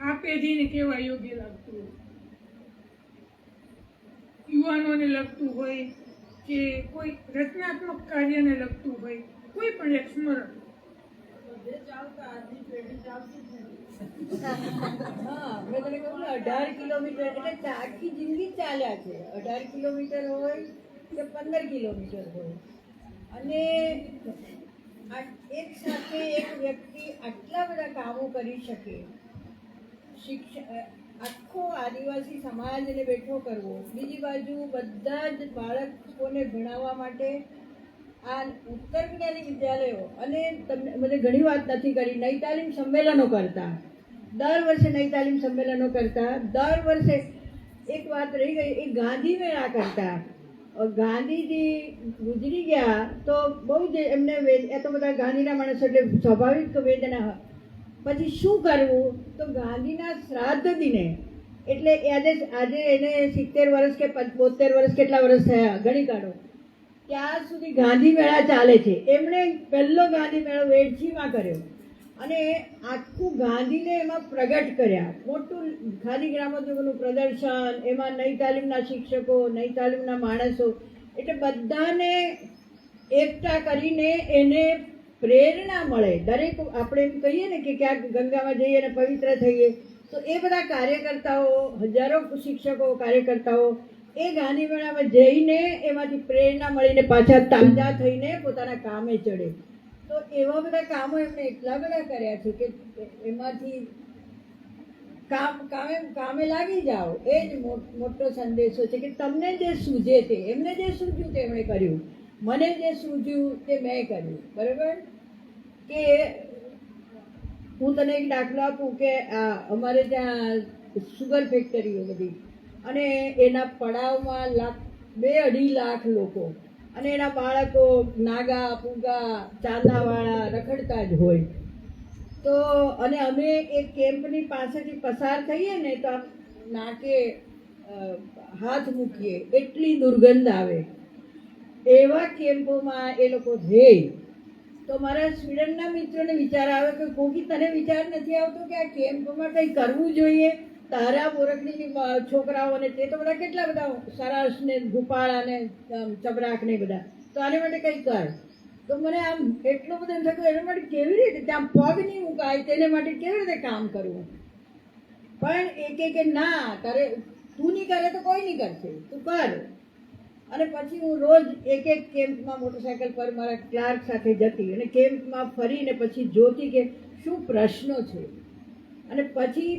આ પેઢીને કેવા યોગ્ય લાગતું હોય, યુવાનોને લગતું હોય કે કોઈ રચનાત્મક કાર્યને લગતું હોય, કોઈ પણ એક સ્મરણ. હા, મેં તને કહું 18 કિલોમીટર એટલે આખી જિંદગી ચાલ્યા છે. 18 કિલોમીટર હોય કે 15 કિલોમીટર હોય, અને એક સાથે એક વ્યક્તિ આટલા બધા કામો કરી શકે. આખો આદિવાસી સમાજને બેઠો કરવો, બીજી બાજુ બધા જ બાળકોને ભણાવવા માટે આ ઉત્તર જ્ઞાની વિદ્યાલયો, અને તમને મને ઘણી વાત નથી કરી, નઈ તાલીમ સંમેલનો કરતા, દર વર્ષે નઈ તાલીમ સંમેલનો કરતા, દર વર્ષે એક વાત રહી ગઈ, એ ગાંધી મેળા કરતા. ગાંધીજી ગુજરી ગયા તો બહુ જ એમને એ તો બધા ગાંધીના માણસો એટલે સ્વાભાવિક વેદના. પછી શું કરવું તો ગાંધીના શ્રાદ્ધ દિને, એટલે આજે એને 70 વર્ષ કે 72 વર્ષ કેટલા વર્ષ થયા ગણી કાઢો, ત્યાં સુધી ગાંધી મેળા ચાલે છે. એમણે પહેલો ગાંધી મેળો વેડછીમાં કર્યો અને આખું ગાંધીને એમાં પ્રગટ કર્યા. મોટું ખાદી ગ્રામોદ્યોગનું પ્રદર્શન, એમાં નઈ તાલીમના શિક્ષકો, નઈ તાલીમના માણસો, એટલે બધાને એકઠા કરીને એને પ્રેરણા મળે. દરેક આપણે એમ કહીએ ને કે ક્યાંક ગંગામાં જઈએ અને પવિત્ર થઈએ, તો એ બધા કાર્યકર્તાઓ, હજારો શિક્ષકો, કાર્યકર્તાઓ એ ગાંધી મેળામાં જઈને એમાંથી પ્રેરણા મળીને પાછા તાજા થઈને પોતાના કામે ચડે. તો એવા બધા કામો એમણે એટલા બધા કર્યા છે કે એમાંથી કામે લાગી જાઓ. એ જ મોટો સંદેશો છે કે તમને જે સૂઝે તે, એમને જે સૂઝ્યું તે એમણે કર્યું, મને જે સૂઝ્યું તે મેં કર્યું. બરાબર? કે હું તને એક દાખલો આપું કે અમારે ત્યાં સુગર ફેક્ટરીઓ બધી, અને એના પડાવમાં 2-2.5 લાખ લોકો, અને એના બાળકો નાગા પૂગા ચાંદાવાળા રખડતા જ હોય. તો અને અમે એક કેમ્પની પાસેથી પસાર થઈએ ને તો નાકે હાથ મૂકીએ, એટલી દુર્ગંધ આવે. એવા કેમ્પોમાં એ લોકો રહે તો મારા સ્વીડનના મિત્રોને વિચાર આવે કે કોકી તને વિચાર નથી આવતો કે આ કેમ્પમાં કંઈ કરવું જોઈએ? તારા બોરકડીની છોકરાઓને તે તો બધા કેટલા બધા સરસ ને ગુપાળા ને ચબરાક ને બધા, તો આને માટે કંઈ કર. તો મને આમ એટલો બધો એમ થયું એના માટે કેવી રીતે ત્યાં પગ નહીં મુકાય, તેને માટે કેવી રીતે કામ કરવું. પણ એ કે ના તારે, તું નહીં કરે તો કોઈ નહીં કરશે, તું કર. અને પછી હું રોજ એક કેમ્પમાં મોટરસાઇકલ પર મારા ક્લાર્ક સાથે જતી અને કેમ્પમાં ફરીને પછી જોતી કે શું પ્રશ્નો છે. અને પછી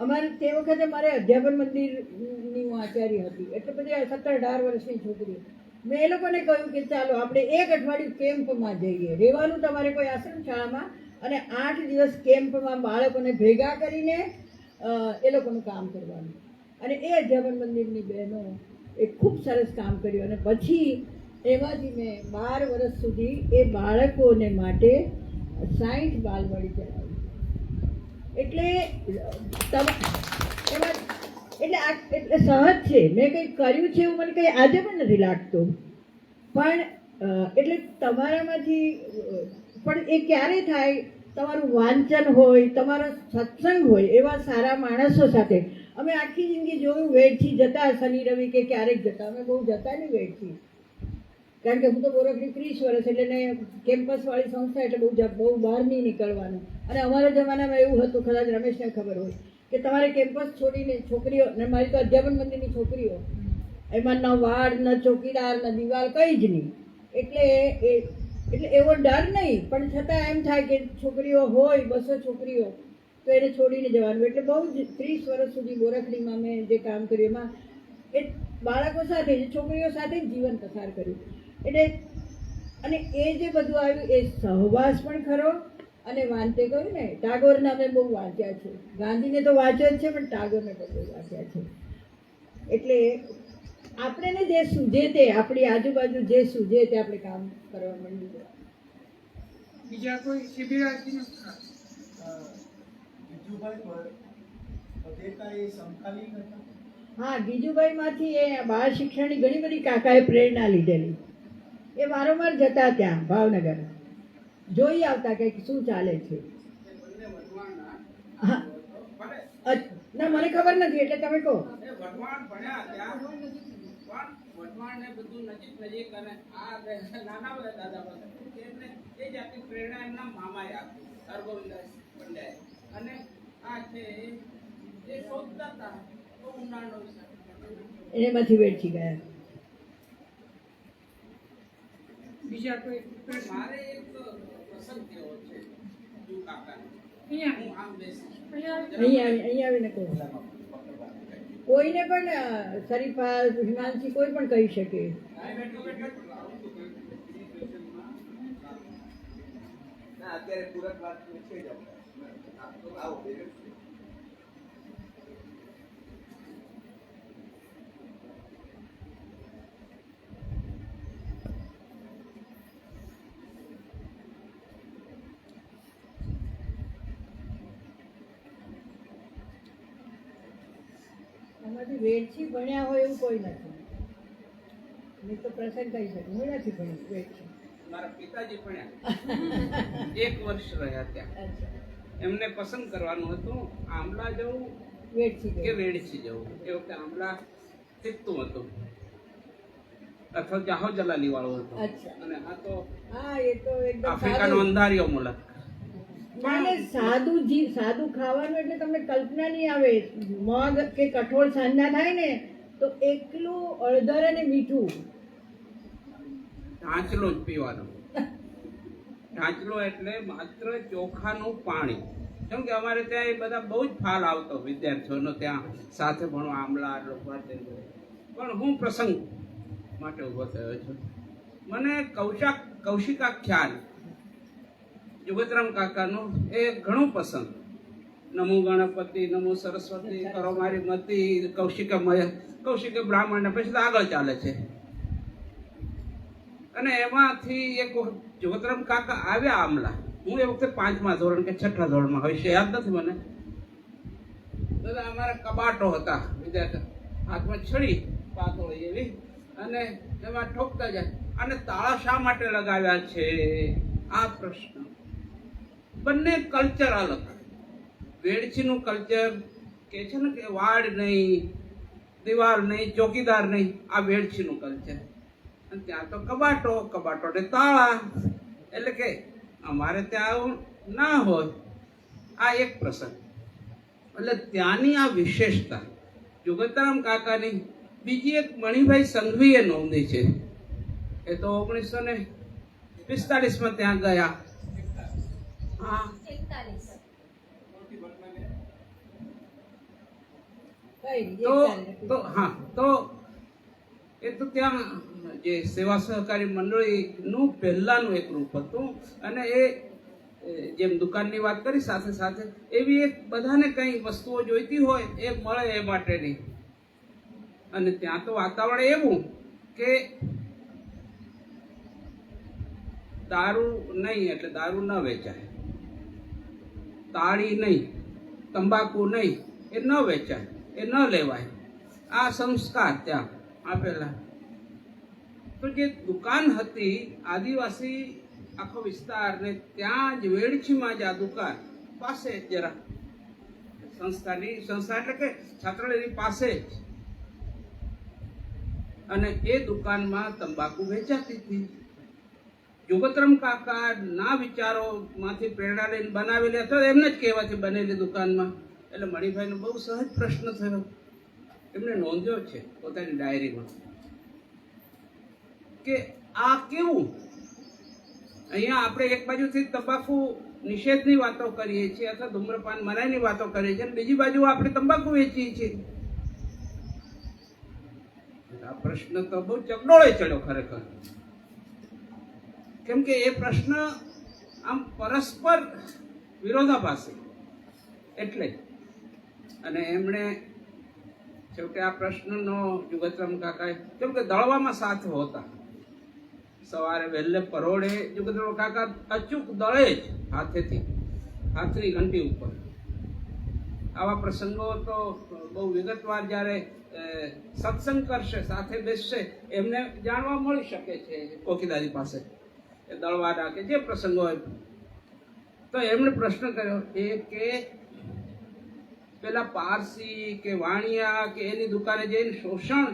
અમારે તે વખતે મારે અધ્યાપન મંદિરની હું આચાર્ય હતી, એટલે બધી 17-18 વર્ષની છોકરી. મેં એ લોકોને કહ્યું કે ચાલો આપણે 1 અઠવાડિયું કેમ્પમાં જઈએ, રહેવાનું તમારે કોઈ આશ્રમ શાળામાં, અને 8 દિવસ કેમ્પમાં બાળકોને ભેગા કરીને એ લોકોનું કામ કરવાનું. અને એ અધ્યાપન મંદિરની બહેનો એ ખૂબ સરસ કામ કર્યું. અને પછી એમાંથી મેં 12 વર્ષ સુધી એ બાળકોને માટે 60 બાલવાડી ચલાવી. એટલે એટલે સહજ છે, મેં કંઈક કર્યું છે એવું મને કંઈ આજે પણ નથી લાગતું. પણ એટલે તમારામાંથી પણ એ ક્યારે થાય? તમારું વાંચન હોય, તમારો સત્સંગ હોય, એવા સારા માણસો સાથે. અમે આખી જિંદગી જોયું વેડથી જતા, શનિ રવિ કે ક્યારેક જતા, અમે બહુ જતા નહીં વેડથી, કારણ કે હું તો બોરકડી 30 વર્ષ એટલે ને કેમ્પસવાળી સંસ્થા એટલે બહુ બહાર નહીં નીકળવાનું. અને અમારા જમાનામાં એવું હતું, કદાચ રમેશને ખબર હોય, કે તમારે કેમ્પસ છોડીને છોકરીઓ, ને મારી તો અધ્યાપન મંદિરની છોકરીઓ, એમાં ન વાડ ન ચોકીદાર ન દિવાલ કંઈ જ નહીં. એટલે એવો ડર નહીં, પણ છતાં એમ થાય કે છોકરીઓ હોય 200 છોકરીઓ તો એને છોડીને જવાનું. એટલે બહુ જ 30 વર્ષ સુધી બોરકડીમાં મેં જે કામ કર્યું એમાં એ બાળકો સાથે, છોકરીઓ સાથે જ જીવન પસાર કર્યું. એટલે અને એ જે બધું આવ્યું એ સહવાસ પણ ખરો. અને વાંચે કહ્યું ને, ટાગોરના મેં બહુ વાંચ્યા છે, ગાંધીને તો વાંચ્યા જ છે, પણ ટાગોરને પણ બહુ વાંચ્યા છે. એટલે આપણને જે સૂઝે તે, આપણી આજુબાજુ જે સૂઝે તે આપણે કામ કરવા માંડી જવા. બીજા કોઈ શિબિરાર્થીનો? હા, ગીજુભાઈમાંથી એ બાળ શિક્ષણની ઘણી બધી કાકાએ પ્રેરણા લીધેલી. એ વારંવાર જતા ત્યાં ભાવનગર, જોઈ આવતા કે શું ચાલે છે. હા ના, મને ખબર નથી, એટલે તમે કહો. એમાંથી વેઠી ગયા. બીજા કોઈ? મારે એક પ્રસંગ થયો છે કાકાનો. અહીંયા અહીંયા આવીને કહો. કોઈને પણ શરીફા, હિમાંશી કોઈ પણ કહી શકે. અત્યારે પૂરક વાત છે જ આવો. આમાંથી વેડછી ભણ્યા હોય એવું કોઈ નથી. મેં તો પ્રસંગ કહી શકું, હું નથી ભણી વેડછી. મારા પિતાજી ભણ્યા 1 વર્ષ રહ્યા ત્યાં. એમને પસંદ કરવાનું હતું આંબલા જવું કે વેડછી જવું. એ વખતે આંબલા શીખતું હતું, અથવા જાહો જલાલી વાળો હતો. અને આ તો આફ્રિકાનો અંધારિયો મુલક. સાદું ખાવાનું એટલે તમને કલ્પના નહીં આવે. મગ કે કઠોળ સાંજના થાય ને તો એકલું હળદર અને મીઠું, ઢાંચલો જ પીવાનો. ઢાંચલો એટલે માત્ર ચોખાનું પાણી. કેમ કે અમારે ત્યાં એ બધા બહુ જ ફાલ આવતો વિદ્યાર્થીઓનો, ત્યાં સાથે ભણો આંબલા. પણ હું પ્રસંગ માટે ઊભો થયો છું. મને કૌશિકા ખ્યાલ જુગતરામ કાકાનું એ ઘણું પસંદ. નમો ગણપતિ, નમો સરસ્વતી, કરો મારી મતી, કૌશિક બ્રાહ્મણ, પછી આગળ ચાલે છે. અને એમાંથી એક જુગતરામ કાકા આવ્યા આમલા. હું એ વખતે 5મા ધોરણ કે 6ઠા ધોરણમાં હોય છે, યાદ નથી મને. દાદા અમારા કબાટો હતા વિદ્યાર્થી, હાથમાં છડી પાતળી એવી, અને એમાં ઠોકતા જાય અને તાળા શા માટે લગાવ્યા છે આ પ્રશ્ન. બંને કલ્ચર અલગ. વેડછીનું કલ્ચર કે છે ને કે વાડ નહીં, દિવાલ નહીં, ચોકીદાર નહીં, આ વેડછીનું કલ્ચર. અને ત્યાં તો કબાટો, કબાટોને તાળા. એટલે કે અમારે ત્યાં આવું ના હોય. આ એક પ્રસંગ. એટલે ત્યાંની આ વિશેષતા જુગતરામ કાકાની બીજી એક મણિભાઈ સંઘવીએ નોંધી છે. એ તો 1945માં ત્યાં ગયા. હા, તો એ તો ત્યાં જે સેવા સહકારી મંડળીનું પહેલાનું એક રૂપ હતું. અને એ જેમ દુકાનની વાત કરી સાથે સાથે એવી એક બધાને કંઈ વસ્તુઓ જોઈતી હોય એ મળે એ માટેની. અને ત્યાં તો વાતાવરણ એવું કે દારૂ નહીં એટલે દારૂ ન વેચાય, તાળી નહીં, તંબાકુ નહીં, એ ન વેચાય, એ ન લેવાય. આ સંસ્કાર ત્યાં આપેલા. તો જે દુકાન હતી આદિવાસી આખો વિસ્તાર ને ત્યાં જ વેડછીમાં જ આ દુકાન પાસે જરા સંસ્થા એટલે કે છાત્રાલયની પાસે જ. અને એ દુકાનમાં તંબાકુ વેચાતી હતી. જુગતરામ કાકા ના વિચારોમાંથી પ્રેરણા લઈને બનાવેલી અથવા એમને જ કહેવાથી બનેલી દુકાનમાં. એટલે મણિભાઈનો બહુ સહજ પ્રશ્ન થયો. એમને નોંધ્યો છે પોતાની ડાયરીમાં કે આ કેવું. અહીંયા આપણે એક બાજુથી તંબાકુ નિષેધની વાતો કરીએ છીએ અથવા ધૂમ્રપાન મનાઈની વાતો કરીએ છીએ, અને બીજી બાજુ આપણે તંબાકુ વેચીએ છીએ. આ પ્રશ્ન તો બહુ ચકડોળે ચડ્યો ખરેખર. કેમ કે એ પ્રશ્ન આમ પરસ્પર વિરોધાભાસી. એટલે અને એમણે છેવટે આ પ્રશ્નનો જુગતરામ કાકાએ, કેમ કે દળવામાં સાથે હોતા, સવારે વહેલે પરોળે જુગતરામ કાકા અચૂક દળે જ હાથેથી, હાથની ઘંટી ઉપર. આવા પ્રસંગો તો બહુ વિગતવાર જ્યારે સત્સંગ કરશે, સાથે બેસશે, એમને જાણવા મળી શકે છે કોકીદાદી પાસે એ દળવાના કે જે પ્રસંગો હોય. તો એમણે પ્રશ્ન કર્યો એ કે પેલા પારસી કે વાણિયા કે એની દુકાને જઈને શોષણ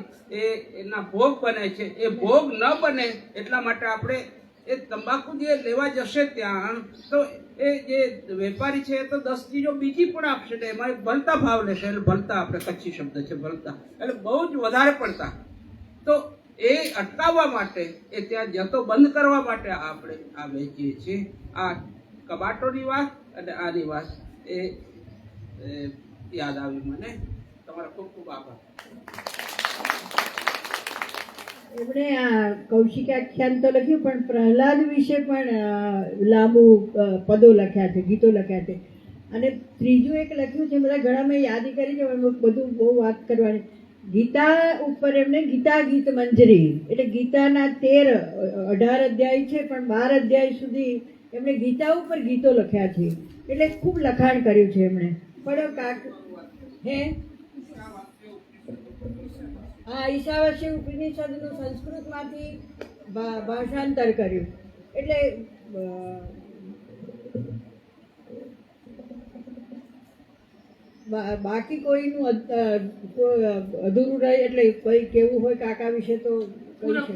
એના ભોગ બને છે, એ ભોગ ન બને એટલા માટે આપણે એ તંબાકુ જે લેવા જશે ત્યાં તો એ જે વેપારી છે એ તો 10 ચીજો બીજી પણ આપશે ને એમાં ભલતા ભાવ લેશે. એટલે ભલતા આપણે કચ્છી શબ્દ છે ભલતા, એટલે બહુ જ વધારે પડતા. તો એ અટકાવવા માટે એ ત્યાં જતો બંધ કરવા માટે આપણે આ વેચીએ છીએ. આ કબાટોની વાત અને આની વાત એ યાદ આવી મને. તમારો ખૂબ ખૂબ આભાર. એમણે આ કૌશિકાખ્યાન તો લખ્યું પણ પ્રહલાદ વિશે પણ લાંબુ પદો લખ્યા છે, ગીતો લખ્યા છે. અને ત્રીજું એક લખ્યું છે, બધા ઘણા મેં યાદી કરી છે, બધું બહુ વાત કરવાની. ગીતા ઉપર એમને ગીતા ગીત મંજરી એટલે ગીતાના 18 અધ્યાય છે, પણ 12 અધ્યાય સુધી એમણે ગીતા ઉપર ગીતો લખ્યા છે. એટલે ખૂબ લખાણ કર્યું છે એમણે. પણ હે હા, ઈશાવાસ્ય ઉપનિષદનું સંસ્કૃતમાંથી ભાષાંતર કર્યું. એટલે બાકી કોઈનું અધૂરું રહે એટલે કોઈ કેવું હોય કાકા વિશે તો કહી શકે.